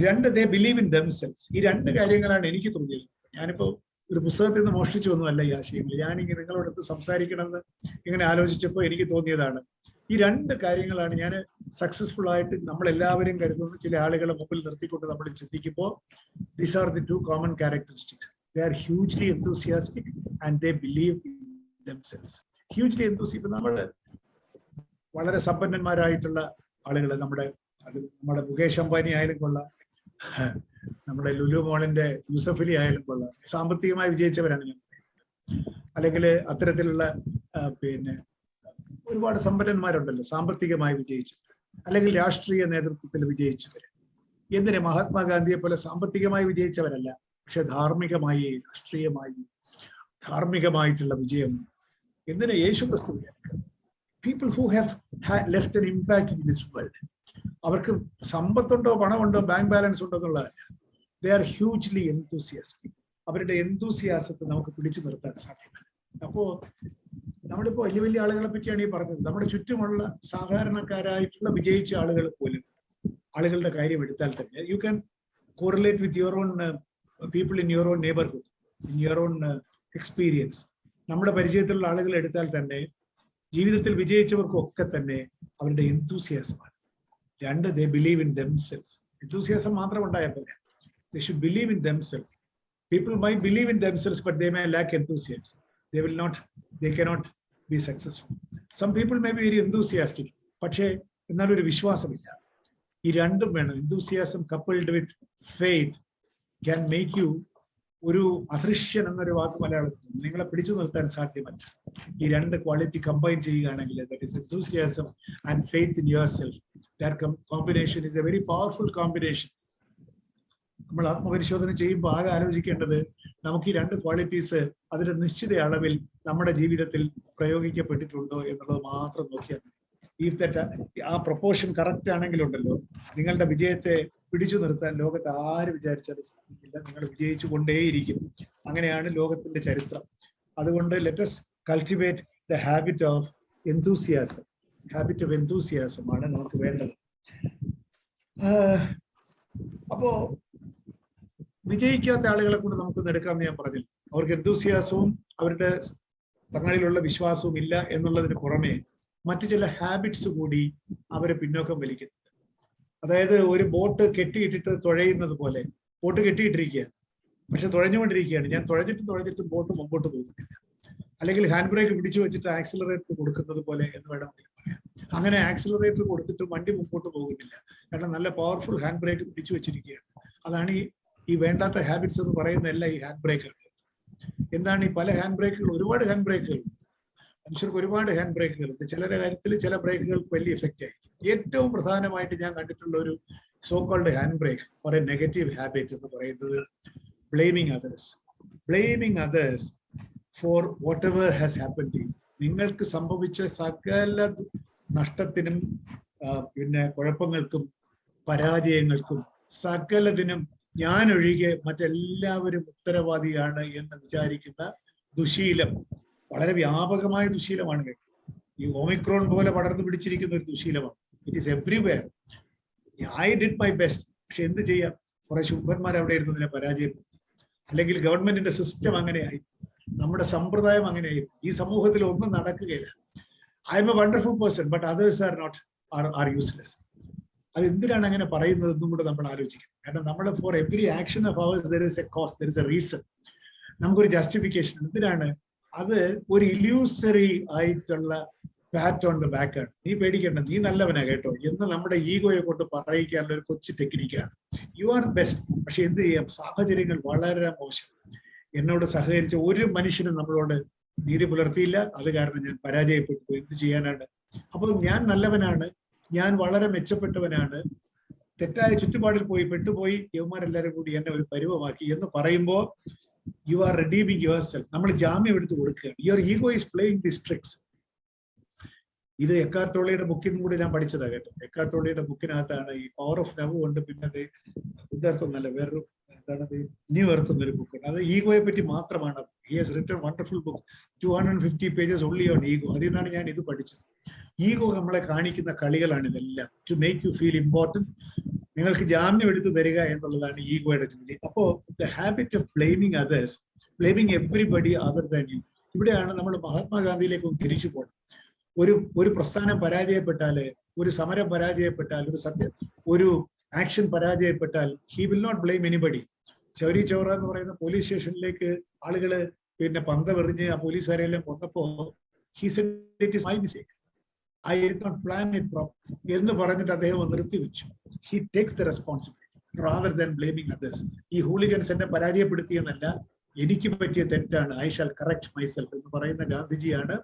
രണ്ട്, ദേ ബിലീവ് ഇൻ ദംസെൽസ്. ഈ രണ്ട് കാര്യങ്ങളാണ് എനിക്ക് തോന്നിയത്. ഞാനിപ്പോ ഒരു പുസ്തകത്തിൽ നിന്ന് മോഷ്ടിച്ചു ഒന്നുമല്ല ഈ ആശയങ്ങൾ. ഞാനിങ്ങനെ നിങ്ങളോടൊത്ത് സംസാരിക്കണമെന്ന് ഇങ്ങനെ ആലോചിച്ചപ്പോൾ എനിക്ക് തോന്നിയതാണ്. ഈ രണ്ട് കാര്യങ്ങളാണ് ഞാൻ സക്സസ്ഫുൾ ആയിട്ട് നമ്മളെല്ലാവരും കരുതുന്ന ചില ആളുകളെ മുമ്പിൽ നിർത്തിക്കൊണ്ട് നമ്മൾ ചിന്തിക്കുമ്പോൾ these are the 2 common characteristics. They are hugely enthusiastic and they believe in themselves. Hugely enthusiastic. നമ്മൾ വളരെ സമ്പന്നന്മാരായിട്ടുള്ള ആളുകൾ, നമ്മുടെ മുകേഷ് അംബാനി ആയാലും കൊള്ളാം, നമ്മുടെ ലുലു മോളിന്റെ യൂസഫ് അലി ആയാലും കൊള്ളാം, സാമ്പത്തികമായി വിജയിച്ചവരാണ് ഞാൻ. അല്ലെങ്കിൽ അത്തരത്തിലുള്ള പിന്നെ ഒരുപാട് സമ്പന്നന്മാരുണ്ടല്ലോ സാമ്പത്തികമായി വിജയിച്ചവർ, അല്ലെങ്കിൽ രാഷ്ട്രീയ നേതൃത്വത്തിൽ വിജയിച്ചവർ. എന്തിന് മഹാത്മാഗാന്ധിയെ പോലെ സാമ്പത്തികമായി വിജയിച്ചവരല്ല, പക്ഷെ ധാർമ്മികമായി, രാഷ്ട്രീയമായി ധാർമ്മികമായിട്ടുള്ള വിജയം. എന്തിന്? യേശു ക്രിസ്തു. People who have left an impact in this world. അവർക്ക് സമ്പത്തുണ്ടോ, പണമുണ്ടോ, ബാങ്ക് ബാലൻസ് ഉണ്ടോ എന്നുള്ളതല്ല. They are hugely enthusiastic. അവരുടെ എന്തൂസിയാസത്തെ നമുക്ക് പിടിച്ചു നിർത്താൻ സാധ്യമല്ല. അപ്പോ നമ്മളിപ്പോ വലിയ വലിയ ആളുകളെ പറ്റിയാണ് ഈ പറഞ്ഞത്. നമ്മുടെ ചുറ്റുമുള്ള സാധാരണക്കാരായിട്ടുള്ള വിജയിച്ച ആളുകൾ പോലും, ആളുകളുടെ കാര്യം എടുത്താൽ തന്നെ you can correlate with your own people in your own neighborhood, in your own experience. നമ്മുടെ പരിചയത്തിലുള്ള ആളുകൾ എടുത്താൽ തന്നെ ജീവിതത്തിൽ വിജയിച്ചവർക്കൊക്കെ തന്നെ അവരുടെ എന്തൂസിയാസമാണ്. രണ്ട്, they believe in themselves. എന്തൂസിയാസം മാത്രം ഉണ്ടായാൽ പോരാ, they should believe in themselves. People might believe in themselves but they may lack enthusiasm. They cannot be successful. Some people may be very enthusiastic, പക്ഷേ എന്നാലൊരു വിശ്വാസമില്ല. ഈ രണ്ടും വേണം. enthusiasm coupled with faith can make you ഒരു അദൃശ്യൻ എന്നൊരു വാക്ക് മലയാളത്തിൽ നിങ്ങളെ പിടിച്ചു നിർത്താൻ സാധ്യമല്ല. ഈ രണ്ട് ക്വാളിറ്റി കമ്പൈൻ ചെയ്യുകയാണെങ്കിൽ, that is enthusiasm and faith in yourself, that combination is a very powerful combination. നമ്മൾ ആത്മപരിശോധന ചെയ്യുമ്പോൾ ആകെ ആലോചിക്കേണ്ടത് നമുക്ക് ഈ രണ്ട് ക്വാളിറ്റീസ് അതിന്റെ നിശ്ചിത അളവിൽ നമ്മുടെ ജീവിതത്തിൽ പ്രയോഗിക്കപ്പെട്ടിട്ടുണ്ടോ എന്നുള്ളത് മാത്രം നോക്കിയാൽ മതി. ഇഫ് ദാറ്റ് ആ പ്രൊപ്പോർഷൻ കറക്റ്റ് ആണെങ്കിലുണ്ടല്ലോ, നിങ്ങളുടെ വിജയത്തെ പിടിച്ചു നിർത്താൻ ലോകത്ത് ആര് വിചാരിച്ചാലും സാധിക്കില്ല. നിങ്ങൾ വിജയിച്ചു കൊണ്ടേയിരിക്കും. അങ്ങനെയാണ് ലോകത്തിന്റെ ചരിത്രം. അതുകൊണ്ട് let us cultivate the habit of enthusiasm. Habit of enthusiasm ആണ് നമുക്ക് വേണ്ടത്. അപ്പോ വിജയിക്കാത്ത ആളുകളെ കൊണ്ട് നമുക്കൊന്ന് എടുക്കാമെന്ന് ഞാൻ പറഞ്ഞില്ല. അവർക്ക് enthusiasmവും അവരുടെ തങ്ങളിലുള്ള വിശ്വാസവും ഇല്ല എന്നുള്ളതിന് പുറമെ മറ്റു ചില ഹാബിറ്റ്സ് കൂടി അവരെ പിന്നോക്കം വലിക്കുന്നു. അതായത് ഒരു ബോട്ട് കെട്ടിയിട്ടിട്ട് തുഴയുന്നത് പോലെ ബോട്ട് കെട്ടിയിട്ടിരിക്കുകയാണ്, പക്ഷെ തുഴഞ്ഞുകൊണ്ടിരിക്കുകയാണ്. ഞാൻ തുഴഞ്ഞിട്ടും ബോട്ട് മുമ്പോട്ട് പോകുന്നില്ല. അല്ലെങ്കിൽ ഹാൻഡ് ബ്രേക്ക് പിടിച്ചു വെച്ചിട്ട് ആക്സിലറേറ്റർ കൊടുക്കുന്നത് പോലെ എന്ന് വേണമെങ്കിൽ പറയാം. അങ്ങനെ ആക്സിലറേറ്റർ കൊടുത്തിട്ട് വണ്ടി മുമ്പോട്ട് പോകുന്നില്ല, കാരണം നല്ല പവർഫുൾ ഹാൻഡ് ബ്രേക്ക് പിടിച്ചു വെച്ചിരിക്കുകയാണ്. അതാണ് ഈ വേണ്ടാത്ത ഹാബിറ്റ്സ് എന്ന് പറയുന്നതല്ല ഈ ഹാൻഡ് ബ്രേക്കുകൾ. എന്താണ് ഈ പല ഹാൻഡ് ബ്രേക്കുകൾ? ഒരുപാട് ഹാൻഡ് ബ്രേക്കുകളുണ്ട്. മനുഷ്യർക്ക് ഒരുപാട് ഹാൻഡ് ബ്രേക്കുകളുണ്ട്. ചിലരുടെ കാര്യത്തിൽ ചില ബ്രേക്കുകൾക്ക് വലിയ എഫക്റ്റ് ആയിരിക്കും. ഏറ്റവും പ്രധാനമായിട്ട് ഞാൻ കണ്ടിട്ടുള്ള ഒരു സോ കോൾഡ് ഹാൻഡ് ബ്രേക്ക് ഒരു നെഗറ്റീവ് ഹാബിറ്റ് എന്ന് പറയുന്നത് blaming others for whatever has happened to you. നിങ്ങൾക്ക് സംഭവിച്ച സകല നഷ്ടത്തിനും പിന്നെ കുഴപ്പങ്ങൾക്കും പരാജയങ്ങൾക്കും സകലതിനും ഞാൻ ഒഴികെ മറ്റെല്ലാവരും ഉത്തരവാദിയാണ് എന്ന് വിചാരിക്കുന്ന ദുശീലം വളരെ വ്യാപകമായ ദുശീലമാണ് കേട്ടോ. ഈ ഓമിക്രോൺ പോലെ പടർന്നു പിടിച്ചിരിക്കുന്ന ഒരു ദുശീലമാണ്. It is everywhere. I did my best, പക്ഷെ എന്ത് ചെയ്യാം, കുറെ ശുംഭന്മാർ അവിടെ ഇരുന്നതിനെ പരാജയപ്പെടുത്തി. അല്ലെങ്കിൽ ഗവൺമെന്റിന്റെ സിസ്റ്റം അങ്ങനെയായി, നമ്മുടെ സമ്പ്രദായം അങ്ങനെയായി. ഈ സമൂഹത്തിൽ ഒന്നും നടക്കുകയില്ല. I am a wonderful person but others are useless. അത് എന്തിനാണ് അങ്ങനെ പറയുന്നതെന്നും കൂടെ നമ്മൾ ആലോചിക്കണം. കാരണം നമ്മൾ for every action of ours there is a cause, there is a reason. നമുക്കൊരു ജസ്റ്റിഫിക്കേഷൻ. എന്തിനാണ് അത്? ഒരു ഇല്യൂസറി ആയിട്ടുള്ള പാറ്റ് ഓൺ ദ ബാക്ക് ആണ്. നീ പേടിക്കേണ്ട, നീ നല്ലവനാ കേട്ടോ എന്ന് നമ്മുടെ ഈഗോയെ കൊണ്ട് പറയിക്കാനുള്ള ഒരു കൊച്ചു ടെക്നിക്കാണ്. You are best. പക്ഷെ എന്ത് ചെയ്യാം, സാഹചര്യങ്ങൾ വളരെ മോശം. എന്നോട് സഹകരിച്ച ഒരു മനുഷ്യനും നമ്മളോട് നീതി പുലർത്തിയില്ല. അത് കാരണം ഞാൻ പരാജയപ്പെട്ടു. എന്ത് ചെയ്യാനാണ്? അപ്പോൾ ഞാൻ നല്ലവനാണ്, ഞാൻ വളരെ മെച്ചപ്പെട്ടവനാണ്, തെറ്റായ ചുറ്റുപാടിൽ പെട്ടുപോയി യവന്മാരെല്ലാവരും കൂടി എന്നെ ഒരു പരുവമാക്കി എന്ന് പറയുമ്പോൾ യു ആർ redeeming yourself. നമ്മൾ ജാമ്യം എടുത്ത് കൊടുക്കുകയാണ്. Your ego is playing this tricks. ഇത് എക്കാർട്ട് ടോളിയുടെ ബുക്കിൽ നിന്നും കൂടി ഞാൻ പഠിച്ചതാണ് കേട്ടോ. എക്കാർട്ട് ടോളിയുടെ ബുക്കിനകത്താണ് ഈ പവർ ഓഫ് ലവ് കൊണ്ട് പിന്നെ അത് ഉദർത്തുന്നല്ല വേറൊരു എന്താണത് ന്യൂ എർത്ത് എന്നൊരു ബുക്ക്. അത് ഈഗോയെ പറ്റി മാത്രമാണ്. He has written wonderful book 250 pages only on ego. അതിൽ നിന്നാണ് ഞാൻ ഇത് പഠിച്ചത്. ഈഗോ നമ്മളെ കാണിക്കുന്ന കളികളാണ് ഇതെല്ലാം. To make you feel important, നിങ്ങൾക്ക് ജാമ്യം എടുത്തു തരിക എന്നുള്ളതാണ് ഈഗോയുടെ ജോലി. അപ്പോ the habit of blaming others, blaming everybody other than you. ഇവിടെയാണ് നമ്മൾ മഹാത്മാഗാന്ധിയിലേക്ക് ഒന്ന് തിരിച്ചു പോകണം. ഒരു പ്രസ്ഥാനം പരാജയപ്പെട്ടാല്, ഒരു സമരം പരാജയപ്പെട്ടാൽ, ഒരു ആക്ഷൻ പരാജയപ്പെട്ടാൽ, he will not blame anybody. Chauri Chaura എന്ന് പറയുന്ന പോലീസ് സ്റ്റേഷനിലേക്ക് ആളുകള് പിന്നെ പന്തമെറിഞ്ഞ് ആ പോലീസുകാരെല്ലാം കൊന്നപ്പോ he said it is my mistake, I did not plan it properly എന്ന് പറഞ്ഞിട്ട് അദ്ദേഹം നിർത്തിവെച്ചു. He takes the responsibility rather than blaming others. ഈ ഹൂളിഗൻസ് എന്നെ പരാജയപ്പെടുത്തിയെന്നല്ല, എനിക്ക് പറ്റിയ തെറ്റാണ്, ഐ ഷാൽ കറക്റ്റ് മൈസെൽഫ് എന്ന് പറയുന്ന ഗാന്ധിജിയാണ്.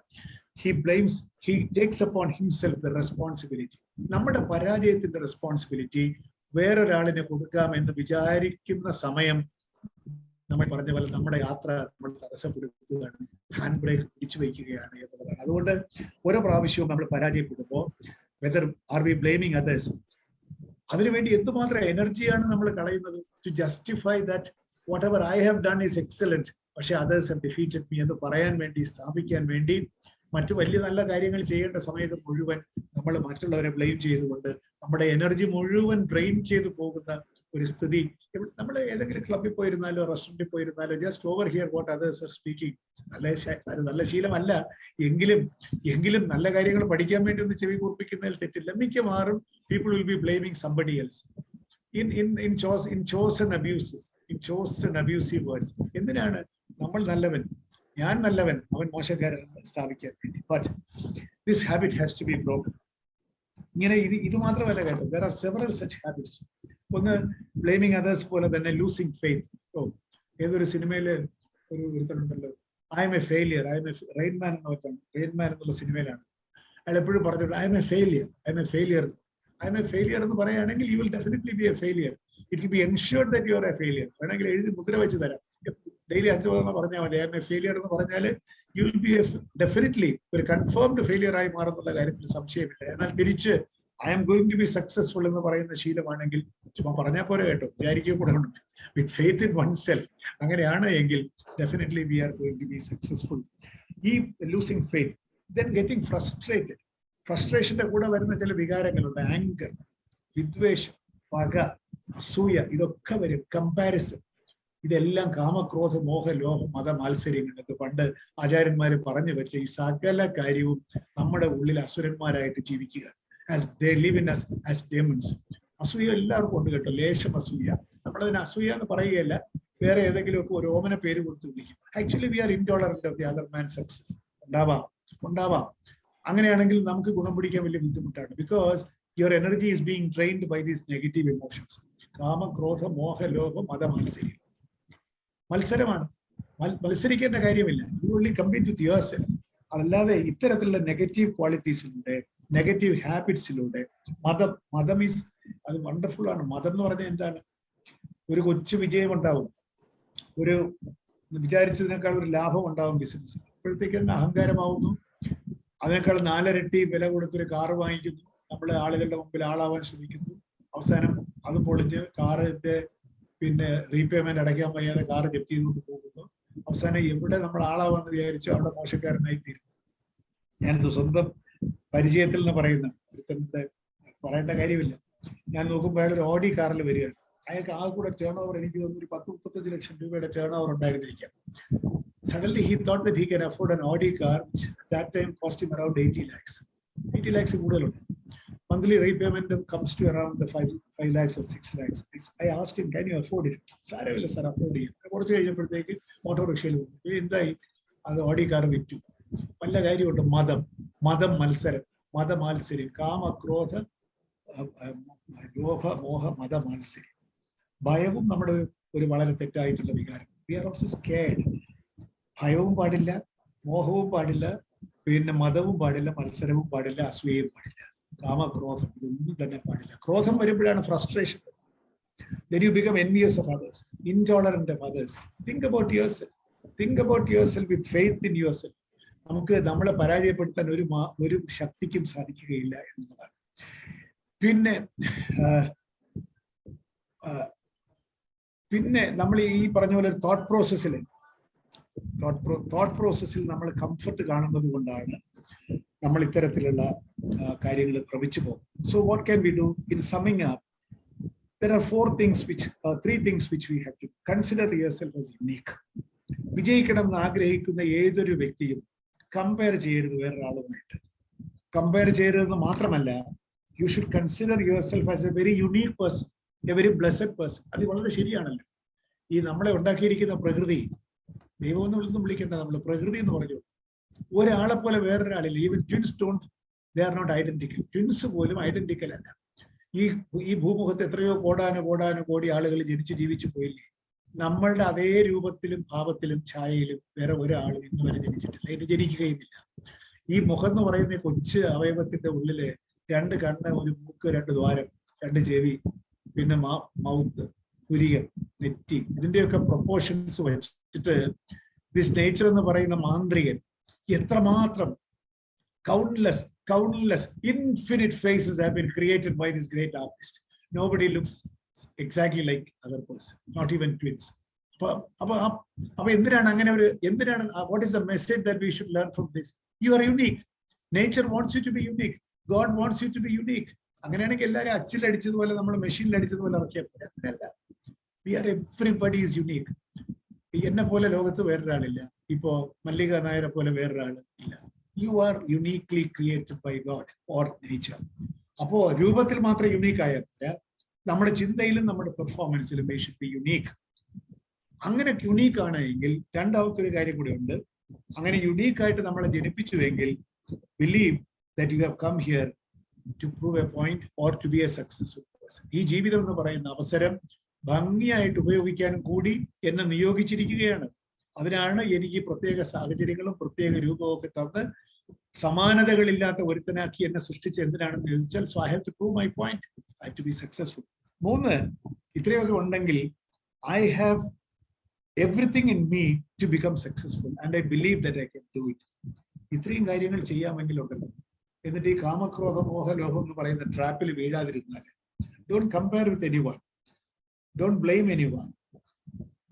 He takes upon himself the responsibility. നമ്മുടെ പരാജയത്തിന്റെ റെസ്പോൺസിബിലിറ്റി വേറൊരാളിനെ കൊടുക്കാമെന്ന് വിചാരിക്കുന്ന സമയം നമ്മൾ പറഞ്ഞ പോലെ നമ്മുടെ യാത്ര നമ്മൾ തടസ്സപ്പെടുത്തുകയാണ്, ഹാൻഡ് ബ്രേക്ക് പിടിച്ചു വയ്ക്കുകയാണ് എന്നുള്ളതാണ്. അതുകൊണ്ട് ഓരോ പ്രാവശ്യവും നമ്മൾ പരാജയപ്പെടുമ്പോൾ whether are we blaming others, അതിനുവേണ്ടി എന്തുമാത്രം എനർജിയാണ് നമ്മൾ കളയുന്നത്. To justify that whatever I have done is excellent, പക്ഷെ അതേഴ്സ് ഹാവ് ഡിഫീറ്റഡ് മീ എന്ന് പറയാൻ വേണ്ടി, സ്ഥാപിക്കാൻ വേണ്ടി, മറ്റു വലിയ നല്ല കാര്യങ്ങൾ ചെയ്യേണ്ട സമയത്ത് മുഴുവൻ നമ്മൾ മറ്റുള്ളവരെ ബ്ലെയിം ചെയ്തുകൊണ്ട് നമ്മുടെ എനർജി മുഴുവൻ ഡ്രെയിൻ ചെയ്തു പോകുന്ന ഒരു സ്ഥിതി. നമ്മൾ ഏതെങ്കിലും ക്ലബ്ബിൽ പോയിരുന്നാലോ റെസ്റ്റോറൻറ്റിൽ പോയിരുന്നാലോ just overhear what others are speaking. നല്ല ശീലമല്ല എങ്കിലും നല്ല കാര്യങ്ങൾ പഠിക്കാൻ വേണ്ടി ഒന്ന് ചെവി കൂർപ്പിക്കുന്നതിൽ തെറ്റില്ല. മിക്കവാറും people will be blaming somebody else in chosen abuses, in chosen abusive words. എന്തിനാണ് നമ്മൾ നല്ലവൻ, ഞാൻ നല്ലവൻ, അവൻ മോശക്കാരൻ സ്ഥാപിക്കാൻ വേണ്ടി. But this habit has to be broken. ഇങ്ങനെ ഇത് മാത്രമല്ല കേട്ടോ, there are several such habits. ഒന്ന് ബ്ലെയിമിങ് അതേഴ്സ് പോലെ തന്നെ ലൂസിങ് ഫെയ്ത്ത്. ഏതൊരു സിനിമയില് ഒരു ഒരുത്തനുണ്ടല്ലോ, I am a failure, Rain Man എന്നുള്ള സിനിമയിലാണ് അയാൾ എപ്പോഴും പറഞ്ഞിട്ടുണ്ട് I am a failure, I am a failure. I am a failure എന്ന് പറയുകയാണെങ്കിൽ you will definitely be a failure. It will be ensured that you are a failure. വേണമെങ്കിൽ എഴുതി മുദ്ര വെച്ച് തരാം, ഡെയിലി 5 തവണ പറഞ്ഞാൽ മതി ഐ എം എ ഫെയിലിയർ എന്ന് പറഞ്ഞാൽ യു വിൽ ബി ഡെഫിനറ്റ്ലി ഒരു കൺഫേംഡ് ഫെയിലിയർ ആയി മാറുന്നുള്ള കാര്യത്തിൽ സംശയമില്ല. എന്നാൽ തിരിച്ച് I'm going to be successful എന്ന് പറയുന്ന ശീലമാണെങ്കിൽ ചുമ്മാ പറഞ്ഞാൽ പോലെ കേട്ടോ, വിചാരിക്കുക കൂടെ ഉണ്ട്. With faith in oneself അങ്ങനെയാണ് എങ്കിൽ definitely we are going to be successful. ഈ losing faith, then getting frustrated. ഫ്രസ്ട്രേഷന്റെ കൂടെ വരുന്ന ചില വികാരങ്ങളുണ്ട്. ആങ്കർ, വിദ്വേഷം, പക, അസൂയ, ഇതൊക്കെ വരും. കമ്പാരിസൺ, ഇതെല്ലാം കാമക്രോധ മോഹ ലോഹ മത മാത്സര്യങ്ങൾക്ക് പണ്ട് ആചാര്യന്മാര് പറഞ്ഞു വെച്ച ഈ സകല കാര്യവും നമ്മുടെ ഉള്ളിൽ അസുരന്മാരായിട്ട് ജീവിക്കുക. As they live in as demons. അസൂയ എല്ലാവർക്കും ഉണ്ട് കേട്ടോ, ലേശം അസൂയ. നമ്മളതിന് അസൂയ എന്ന് പറയുകയല്ല, വേറെ ഏതെങ്കിലുമൊക്കെ ഒരു ഓമന പേര് കൊടുത്ത് വിളിക്കും. Actually we are intolerant of the other man success. ഉണ്ടാവാം. അങ്ങനെയാണെങ്കിൽ നമുക്ക് ഗുണം പിടിക്കാൻ വലിയ ബുദ്ധിമുട്ടാണ്. Because your energy is being trained by these negative emotions. കാമ, ക്രോധ, മോഹ, ലോഭ, മത മാത്സര്യം. മത്സരമാണ്, മത്സരിക്കേണ്ട കാര്യമില്ല. You only compete with yourself. അതല്ലാതെ ഇത്തരത്തിലുള്ള നെഗറ്റീവ് ക്വാളിറ്റീസിലൂടെ, നെഗറ്റീവ് ഹാബിറ്റ്സിലൂടെ മതം ഈസ്, അത് വണ്ടർഫുൾ ആണ്. മതം എന്ന് പറഞ്ഞാൽ എന്താണ്? ഒരു കൊച്ചു വിജയം ഉണ്ടാവും, ഒരു വിചാരിച്ചതിനേക്കാൾ ഒരു ലാഭം ഉണ്ടാവും ബിസിനസ്. അപ്പോഴത്തേക്ക് തന്നെ അഹങ്കാരമാവുന്നു. അതിനേക്കാൾ 4 ഇരട്ടി വില കൊടുത്തൊരു കാറ് വാങ്ങിക്കുന്നു, നമ്മൾ ആളുകളുടെ മുമ്പിൽ ആളാവാൻ ശ്രമിക്കുന്നു. അവസാനം അത് പൊളിഞ്ഞ് കാറിന്റെ പിന്നെ റീപേയ്മെന്റ് അടയ്ക്കാൻ വയ്യാതെ കാറ് ജപ്തി ചെയ്തുകൊണ്ട് പോകുന്നു. അവസാനം എവിടെ നമ്മൾ ആളാവാന്ന് വിചാരിച്ചു അവിടെ മോശക്കാരനായി തീരും. ഞാനിത് സ്വന്തം പരിചയത്തിൽ നിന്ന് പറയുന്ന ഒരുത്തന്റെ പറയേണ്ട കാര്യമില്ല. ഞാൻ നോക്കുമ്പോൾ അയാൾ ഒരു ഓഡി കാറിൽ വരികയാണ്. അയാൾക്ക് ആ കൂടെ ടേൺ ഓവർ എനിക്ക് തോന്നുന്നു ഒരു 10-35 ലക്ഷം രൂപയുടെ ടേൺ ഓവർ ഉണ്ടായിരുന്നിരിക്കാം. Suddenly he thought that he can afford an Audi car, which at that time cost him around 80 lakhs. 80 lakhs കൂടുതലുണ്ട്. Monthly repayment comes to around the 5 lakhs or 6 lakhs. I asked him, can you afford it? സാരമില്ല sir, afford ചെയ്യും. കുറച്ച് കഴിഞ്ഞപ്പോഴത്തേക്ക് ഓട്ടോറിക്ഷയിൽ വന്നു. എന്തായി? അത് Audi car വിറ്റു. വല്ല കാര്യമുണ്ട്? മത്സരം, മതമാത്സര്യം, കാമ, ക്രോധ, ലോഭ, മോഹ, മതമാത്സര്യം. ഭയവും നമ്മുടെ ഒരു വളരെ തെറ്റായിട്ടുള്ള വികാരം. We are also scared. ഭയവും പാടില്ല, മോഹവും പാടില്ല, പിന്നെ മതവും പാടില്ല, മത്സരവും പാടില്ല, അസൂയയും പാടില്ല, കാമക്രോധം ഇതൊന്നും തന്നെ പാടില്ല. ക്രോധം വരുമ്പോഴാണ് frustration. Then you become envious of others, intolerant of others. Think about yourself. Think about yourself with faith in yourself. നമുക്ക് നമ്മളെ പരാജയപ്പെടുത്താൻ ഒരു ശക്തിക്കും സാധിക്കുകയില്ല എന്നുള്ളതാണ്. പിന്നെ നമ്മൾ ഈ പറഞ്ഞ പോലെ തോട്ട് പ്രോസസ്സിൽ നമ്മൾ കംഫർട്ട് കാണുന്നത് കൊണ്ടാണ് നമ്മൾ ഇത്തരത്തിലുള്ള കാര്യങ്ങൾ ഭ്രമിച്ചു പോകും. So what can we do in summing up? There are three things which we have to consider yourself as unique. വിജയിക്കണം എന്ന് ആഗ്രഹിക്കുന്ന ഏതൊരു വ്യക്തിയും കമ്പയർ ചെയ്യരുത് വേറൊരാളുമായിട്ട്. കമ്പയർ ചെയ്യരുതെന്ന് മാത്രമല്ല, you should consider your self as A very unique person, A very blessed person. അത് വളരെ ശരിയാണല്ലോ. ഈ നമ്മളെ ഉണ്ടാക്കിയിരിക്കുന്ന പ്രകൃതി, ദൈവം എന്ന് വിളിക്കേണ്ട, നമ്മൾ പ്രകൃതി എന്ന് പറഞ്ഞു, ഒരാളെ പോലെ വേറൊരാളില്ല. Even twins they are not identical. Twins പോലും ഐഡന്റിക്കൽ അല്ല. ഈ ഭൂമുഖത്ത് എത്രയോ കോടി ആളുകൾ ജീവിച്ചു പോയില്ലേ? നമ്മളുടെ അതേ രൂപത്തിലും ഭാവത്തിലും ഛായയിലും വേറെ ഒരാളും ഇന്ന് വരെ ജനിച്ചിട്ടില്ല, ഇനി ജനിക്കുകയുമില്ല. ഈ മുഖം എന്ന് പറയുന്ന കൊച്ചു അവയവത്തിന്റെ ഉള്ളില് 2 കണ്ണ്, 1 മൂക്ക്, 2 ദ്വാരം, 2 ചെവി, പിന്നെ മൗത്ത്, പുരികം, നെറ്റി, ഇതിന്റെയൊക്കെ പ്രൊപ്പോർഷൻസ് വെച്ചിട്ട് ദിസ് നേച്ചർ എന്ന് പറയുന്ന മാന്ത്രികൻ എത്രമാത്രം countless infinite faces have been created by this great artist. Nobody looks exactly like other person, not even twins. What is the message that we should learn from this? You are unique. Nature wants you to be unique. God wants you to be unique. അങ്ങനെയാണെങ്കിൽ എല്ലാവരും അച്ചിലടിച്ചതുപോലെ നമ്മൾ മെഷീനിൽ അടിച്ചതുപോലെ ഇറക്കിയാൽ അങ്ങനെയല്ല. We are, everybody is unique. എന്നെ പോലെ ലോകത്ത് വേറൊരാളില്ല. ഇപ്പോ മല്ലിക നായരെ പോലെ വേറൊരാള് ഇല്ല. You are uniquely created by God or nature. അപ്പോ രൂപത്തിൽ മാത്രം യുണീക്ക് ആയാൽ നമ്മുടെ ചിന്തയിലും നമ്മുടെ പെർഫോമൻസിലും we should be unique. അങ്ങനെ യുണീക്ക് ആണ് എങ്കിൽ രണ്ടാമത്തെ ഒരു കാര്യം കൂടി ഉണ്ട്. അങ്ങനെ യുണീക്ക് ആയിട്ട് നമ്മളെ ജനിപ്പിച്ചുവെങ്കിൽ believe that you have come here to prove a point or to be a successful person. ഈ ജീവിതം എന്ന് പറയുന്ന അവസരം ഭംഗിയായിട്ട് ഉപയോഗിക്കാനും കൂടി എന്നെ നിയോഗിച്ചിരിക്കുകയാണ്. അതിനാണ് എനിക്ക് പ്രത്യേക സാഹചര്യങ്ങളും പ്രത്യേക രൂപവും ഒക്കെ തന്ന് സമാനതകളില്ലാത്ത ഒരുത്തനാക്കി എന്നെ സൃഷ്ടിച്ച് എന്തിനാണെന്ന് ചോദിച്ചാൽ, so I have to prove my point, I have to be successful. 3, ഇത്രയൊക്കെ ഉണ്ടെങ്കിൽ I have everything in me to become successful and I believe that I can do it. ഇത്രയും കാര്യങ്ങൾ ചെയ്യാമെങ്കിൽ ഉണ്ടല്ലോ. എന്നിട്ട് ഈ കാമക്രോധ മോഹലോഹം എന്ന് പറയുന്ന ട്രാപ്പിൽ വീഴാതിരുന്നാൽ, don't compare with anyone, don't blame anyone,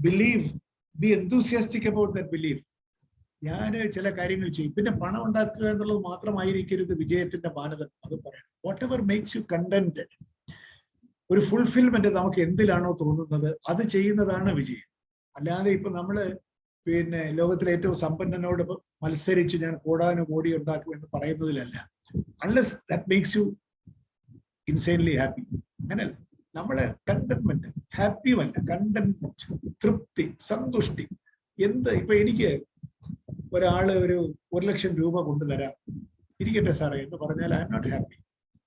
believe, be enthusiastic about that belief. ഞാൻ ചില കാര്യങ്ങൾ ചെയ്യും. പിന്നെ പണം ഉണ്ടാക്കുക എന്നുള്ളത് മാത്രമായിരിക്കരുത് വിജയത്തിന്റെ മാനദണ്ഡം. അത് പറയാം, what ever makes you contented, ഒരു ഫുൾഫിൽമെന്റ് നമുക്ക് എന്തിലാണോ തോന്നുന്നത് അത് ചെയ്യുന്നതാണ് വിജയം. അല്ലാതെ ഇപ്പൊ നമ്മള് പിന്നെ ലോകത്തിലെ ഏറ്റവും സമ്പന്നനോട് മത്സരിച്ച് ഞാൻ കോടി ഉണ്ടാക്കും എന്ന് പറയുന്നതിലല്ല. Unless that makes you insanely happy. അങ്ങനെയല്ല, നമ്മളെ കണ്ടന്റ്മെന്റ്, ഹാപ്പിയുമല്ല, കണ്ടന്റ്മെന്റ്, തൃപ്തി, സന്തുഷ്ടി. ഇപ്പൊ എനിക്ക് ഒരാള് ഒരു 1 ലക്ഷം രൂപ കൊണ്ടുതരാം, ഇരിക്കട്ടെ സാറേ എന്ന് പറഞ്ഞാൽ I'm not happy,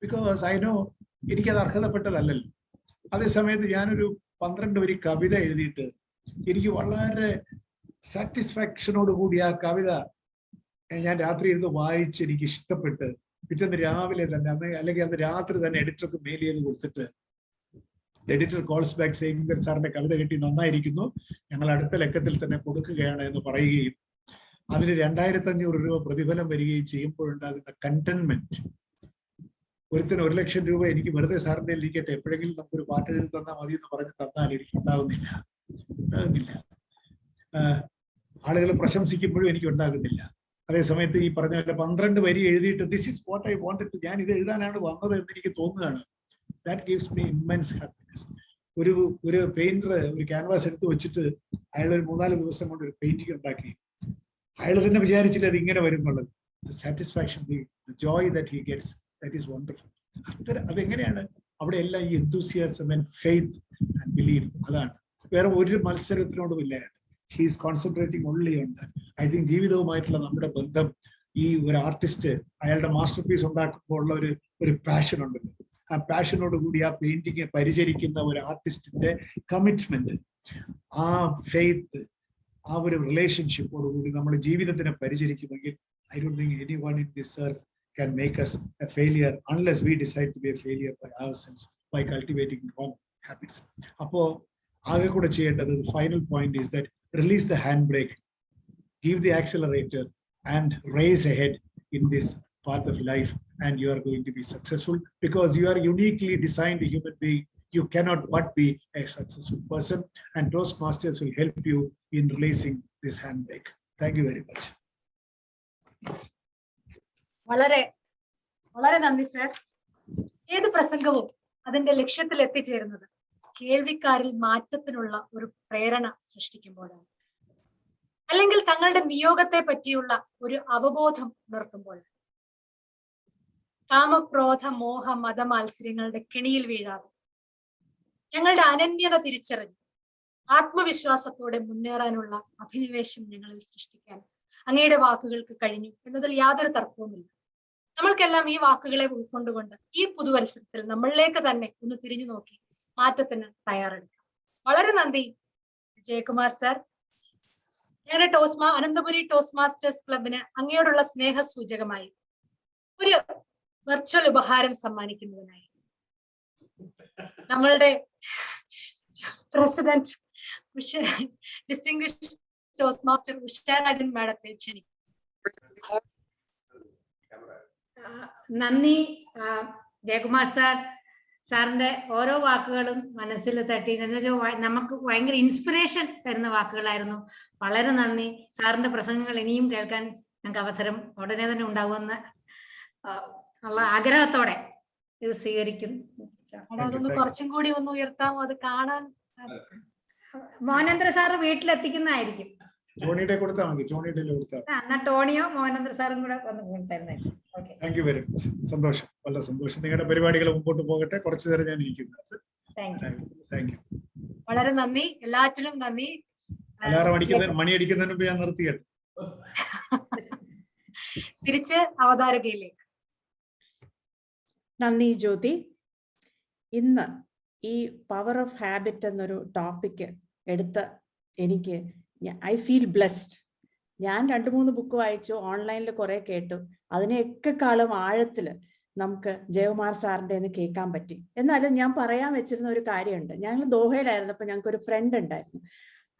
because I know എനിക്കത് അർഹതപ്പെട്ടതല്ലല്ലോ. അതേസമയത്ത് ഞാനൊരു 12 വരി കവിത എഴുതിയിട്ട് എനിക്ക് വളരെ സാറ്റിസ്ഫാക്ഷനോട് കൂടി ആ കവിത ഞാൻ രാത്രി ഇരുന്ന് വായിച്ച് എനിക്ക് ഇഷ്ടപ്പെട്ട് പിറ്റേന്ന് രാവിലെ തന്നെ അല്ലെങ്കിൽ അന്ന് രാത്രി തന്നെ എഡിറ്റർക്ക് മെയിൽ ചെയ്ത് കൊടുത്തിട്ട് എഡിറ്റർ കോൾസ് ബാക്ക് സെയിങ് സാറിന്റെ കവിത കിട്ടി, നന്നായിരിക്കുന്നു, ഞങ്ങൾ അടുത്ത ലക്കത്തിൽ തന്നെ കൊടുക്കുകയാണ് എന്ന് പറയുകയും അതിന് 2500 രൂപ പ്രതിഫലം വരികയും ചെയ്യുമ്പോഴുണ്ടാകുന്ന കണ്ടന്റ്മെന്റ്. ഒരുത്തിന് 1 ലക്ഷം രൂപ എനിക്ക് വെറുതെ സാറിന്റെ ഇരിക്കട്ടെ, എപ്പോഴെങ്കിലും നമുക്കൊരു പാട്ട് എഴുതി തന്നാൽ മതി എന്ന് പറഞ്ഞ് തന്നാൽ എനിക്ക് ഉണ്ടാകുന്നില്ല. ആളുകൾ പ്രശംസിക്കുമ്പോഴും എനിക്ക് ഉണ്ടാകുന്നില്ല. അതേസമയത്ത് ഈ പറഞ്ഞ 12 വരി എഴുതിയിട്ട് this is what I wanted to, ഞാൻ ഇത് എഴുതാനാണ് വന്നത് എന്ന് എനിക്ക് തോന്നുകയാണ്. That gives me immense happiness. ഒരു പെയിന്റർ ഒരു ക്യാൻവാസ് എടുത്ത് വെച്ചിട്ട് അയാൾ ഒരു 3-4 ദിവസം കൊണ്ട് ഒരു പെയിന്റിംഗ് ഉണ്ടാക്കി. അയാൾ തന്നെ വിചാരിച്ചില്ല അത് ഇങ്ങനെ വരും എന്നുള്ളത്. Satisfaction, the joy that he gets, that is wonderful. അതെങ്ങനെയാണ്? അവിടെ എല്ലാം ഈ enthusiasm and faith and believe, അതാണ്. വേറെ ഒരു മത്സരത്തിനോടും ഇല്ല. He is concentrating only on that. I think ജീവിതവുമായിട്ടുള്ള നമ്മുടെ ബന്ധം, ഈ ഒരു ആർട്ടിസ്റ്റ് അയാളുടെ മാസ്റ്റർ പീസ് ഉണ്ടാക്കുമ്പോൾ ഉള്ള ഒരു പാഷൻ ഉണ്ടല്ലോ, ആ പാഷനോട് കൂടി ആ പെയിന്റിങ് പരിചരിക്കുന്ന ഒരു ആർട്ടിസ്റ്റിന്റെ കമ്മിറ്റ്മെന്റ്, ആ ഫെയ്ത്ത്, ആ ഒരു റിലേഷൻഷിപ്പോട് കൂടി നമ്മൾ ജീവിതത്തിനെ പരിചരിക്കുമെങ്കിൽ I don't think anyone in this earth can make us a failure unless we decide to be a failure by ourselves by cultivating wrong habits. Appo ആകെ കൂടെ ചെയ്യേണ്ടത്, the final point is that release the handbrake, give the accelerator and race ahead in this path of life, and you are going to be successful because you are uniquely designed human being. You cannot but be a successful person, and Toastmasters will help you in releasing this handbrake. Thank you very much. വളരെ വളരെ നന്ദി sir. ഏത് പ്രസംഗവും അതിന്റെ ലക്ഷ്യത്തിൽ എത്തിച്ചേരുന്നത് കേൾവിക്കാരിൽ മാറ്റത്തിനുള്ള ഒരു പ്രേരണ സൃഷ്ടിക്കുമ്പോഴാണ്, അല്ലെങ്കിൽ തങ്ങളുടെ നിയോഗത്തെ പറ്റിയുള്ള ഒരു അവബോധം ഉണർത്തുമ്പോഴാണ്. കാമക്രോധ മോഹ മത മാത്സര്യങ്ങളുടെ കെണിയിൽ വീഴാതെ ഞങ്ങളുടെ അനന്യത തിരിച്ചറിഞ്ഞ് ആത്മവിശ്വാസത്തോടെ മുന്നേറാനുള്ള അഭിനിവേശം ഞങ്ങളിൽ സൃഷ്ടിക്കാൻ അങ്ങയുടെ വാക്കുകൾക്ക് കഴിഞ്ഞു എന്നതിൽ യാതൊരു തർക്കവുമില്ല. നമ്മൾക്കെല്ലാം ഈ വാക്കുകളെ ഉൾക്കൊണ്ടുകൊണ്ട് ഈ പുതുവത്സരത്തിൽ നമ്മളിലേക്ക് തന്നെ ഒന്ന് തിരിഞ്ഞു നോക്കി മാറ്റത്തിന് തയ്യാറെടുക്കാം. വളരെ നന്ദി ജയകുമാർ സർ. ഞങ്ങളുടെ അനന്തപുരി ടോസ്റ്റ് മാസ്റ്റേഴ്സ് ക്ലബിന് അങ്ങയോടുള്ള സ്നേഹസൂചകമായി ഒരു വെർച്വൽ ഉപഹാരം സമ്മാനിക്കുന്നതിനായി നമ്മളുടെ president distinguished toast master Usharajan മാഡത്തെ ക്ഷണിക്കും. നന്ദി ജയകുമാർ സാർ. സാറിന്റെ ഓരോ വാക്കുകളും മനസ്സിൽ തട്ടി നമുക്ക് ഭയങ്കര ഇൻസ്പിറേഷൻ തരുന്ന വാക്കുകളായിരുന്നു. വളരെ നന്ദി. സാറിന്റെ പ്രസംഗങ്ങൾ ഇനിയും കേൾക്കാൻ ഞങ്ങൾക്ക് അവസരം ഉടനെ തന്നെ ഉണ്ടാവുമെന്ന് ഉള്ള ആഗ്രഹത്തോടെ ഇത് സ്വീകരിക്കുന്നു. അതൊന്ന് കുറച്ചും കൂടി ഒന്ന് ഉയർത്താമോ? അത് കാണാൻ മോഹനേന്ദ്ര സാറ് വീട്ടിലെത്തിക്കുന്നതായിരിക്കും. ടോണിയുടെ കൊടുത്താൽ മതി. ടോണിയുടെ കൊടുത്താൽ എന്നാ ടോണിയോ മോഹനേന്ദ്ര സാറും കൂടെ വന്ന് തരുന്നതായിരിക്കും. Thank you very much. സന്തോഷം, വളരെ സന്തോഷം. നിങ്ങളുടെ പരിപാടികൾ മുമ്പോട്ട് പോകട്ടെ. കുറച്ചു നേരം ഞാൻ ഇരിക്കുന്നത്. Thank you. വളരെ നന്ദി. എല്ലാറ്റിനും നന്ദി. അലാറം മണിയടിക്കുന്നതിന് മുമ്പ് ഞാൻ നിർത്തിയിട്ട് തിരിച്ച് അവതാരകയിലേക്ക്. നന്ദി ജ്യോതി. ഇന്ന് ഈ പവർ ഓഫ് ഹാബിറ്റ് എന്നൊരു ടോപ്പിക് എടുത്ത് എനിക്ക് ഐ ഫീൽ ബ്ലെസ്ഡ്. ഞാൻ 2-3 ബുക്ക് വായിച്ചു, ഓൺലൈനിൽ കുറെ കേട്ടു. അതിനെയൊക്കെക്കാളും ആഴത്തില് നമുക്ക് ജയകുമാർ സാറിന്റെ ഒന്ന് കേൾക്കാൻ പറ്റി. എന്നാലും ഞാൻ പറയാൻ വെച്ചിരുന്ന ഒരു കാര്യമുണ്ട്. ഞങ്ങൾ ദോഹയിലായിരുന്നപ്പോൾ ഞങ്ങൾക്ക് ഒരു ഫ്രണ്ട് ഉണ്ടായിരുന്നു.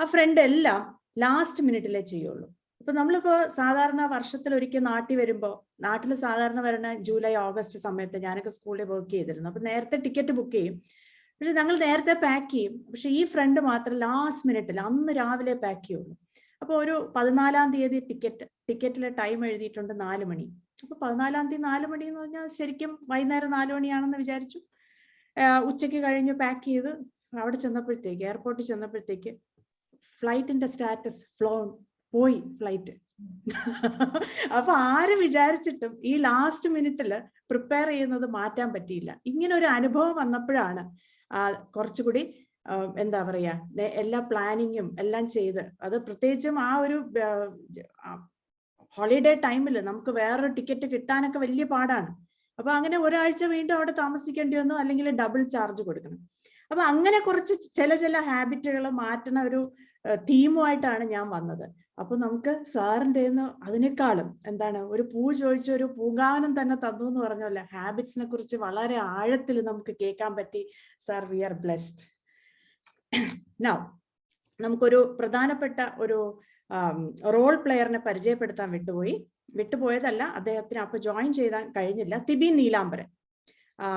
ആ ഫ്രണ്ട് എല്ലാം ലാസ്റ്റ് മിനിറ്റിലേ ചെയ്യുള്ളൂ. ഇപ്പൊ നമ്മളിപ്പോ സാധാരണ വർഷത്തിലൊരിക്കൽ നാട്ടിൽ വരുമ്പോൾ, നാട്ടിൽ സാധാരണ വരുന്ന ജൂലൈ ഓഗസ്റ്റ് സമയത്ത് ഞാനൊക്കെ സ്കൂളിൽ വർക്ക് ചെയ്തിരുന്നു. അപ്പൊ നേരത്തെ ടിക്കറ്റ് ബുക്ക് ചെയ്യും, പക്ഷെ ഞങ്ങൾ നേരത്തെ പാക്ക് ചെയ്യും. പക്ഷെ ഈ ഫ്രണ്ട് മാത്രം ലാസ്റ്റ് മിനിറ്റിൽ അന്ന് രാവിലെ പാക്ക് ചെയ്യുള്ളൂ. അപ്പൊ ഒരു 14-ാം തീയതി ടിക്കറ്റിലെ ടൈം എഴുതിയിട്ടുണ്ട് 4 മണി. അപ്പൊ 14-ാം തീയതി 4 മണി എന്ന് പറഞ്ഞാൽ ശരിക്കും വൈകുന്നേരം 4 മണിയാണെന്ന് വിചാരിച്ചു. ഉച്ചയ്ക്ക് കഴിഞ്ഞ് പാക്ക് ചെയ്ത് അവിടെ ചെന്നപ്പോഴത്തേക്ക്, എയർപോർട്ടിൽ ചെന്നപ്പോഴത്തേക്ക് ഫ്ലൈറ്റിന്റെ സ്റ്റാറ്റസ് പോയി ഫ്ലൈറ്റ്. അപ്പൊ ആര് വിചാരിച്ചിട്ടും ഈ ലാസ്റ്റ് മിനിറ്റില് പ്രിപ്പയർ ചെയ്യുന്നത് മാറ്റാൻ പറ്റിയില്ല. ഇങ്ങനെ ഒരു അനുഭവം വന്നപ്പോഴാണ് കുറച്ചുകൂടി എന്താ പറയാ, എല്ലാ പ്ലാനിങ്ങും എല്ലാം ചെയ്ത്, അത് പ്രത്യേകിച്ചും ആ ഒരു ഹോളിഡേ ടൈമിൽ നമുക്ക് വേറൊരു ടിക്കറ്റ് കിട്ടാനൊക്കെ വലിയ പാടാണ്. അപ്പൊ അങ്ങനെ ഒരാഴ്ച വീണ്ടും അവിടെ താമസിക്കേണ്ടി വന്നു, അല്ലെങ്കിൽ ഡബിൾ ചാർജ് കൊടുക്കണം. അപ്പൊ അങ്ങനെ കുറച്ച് ചില ഹാബിറ്റുകൾ മാറ്റുന്ന ഒരു തീമുമായിട്ടാണ് ഞാൻ വന്നത്. അപ്പൊ നമുക്ക് സാറിൻ്റെ അതിനേക്കാളും എന്താണ്, ഒരു പൂ ചോദിച്ച ഒരു പൂങ്കാവനം തന്നെ തന്നു എന്ന് പറഞ്ഞല്ലേ, ഹാബിറ്റ്സിനെ കുറിച്ച് വളരെ ആഴത്തിൽ നമുക്ക് കേൾക്കാൻ പറ്റി. Sir, we are blessed. Now നമുക്കൊരു പ്രധാനപ്പെട്ട ഒരു റോൾ പ്ലെയറിനെ പരിചയപ്പെടുത്താൻ വിട്ടുപോയതല്ല, അദ്ദേഹത്തിന് അപ്പൊ ജോയിൻ ചെയ്താൻ കഴിഞ്ഞില്ല. തിബിൻ നീലാംബരൻ.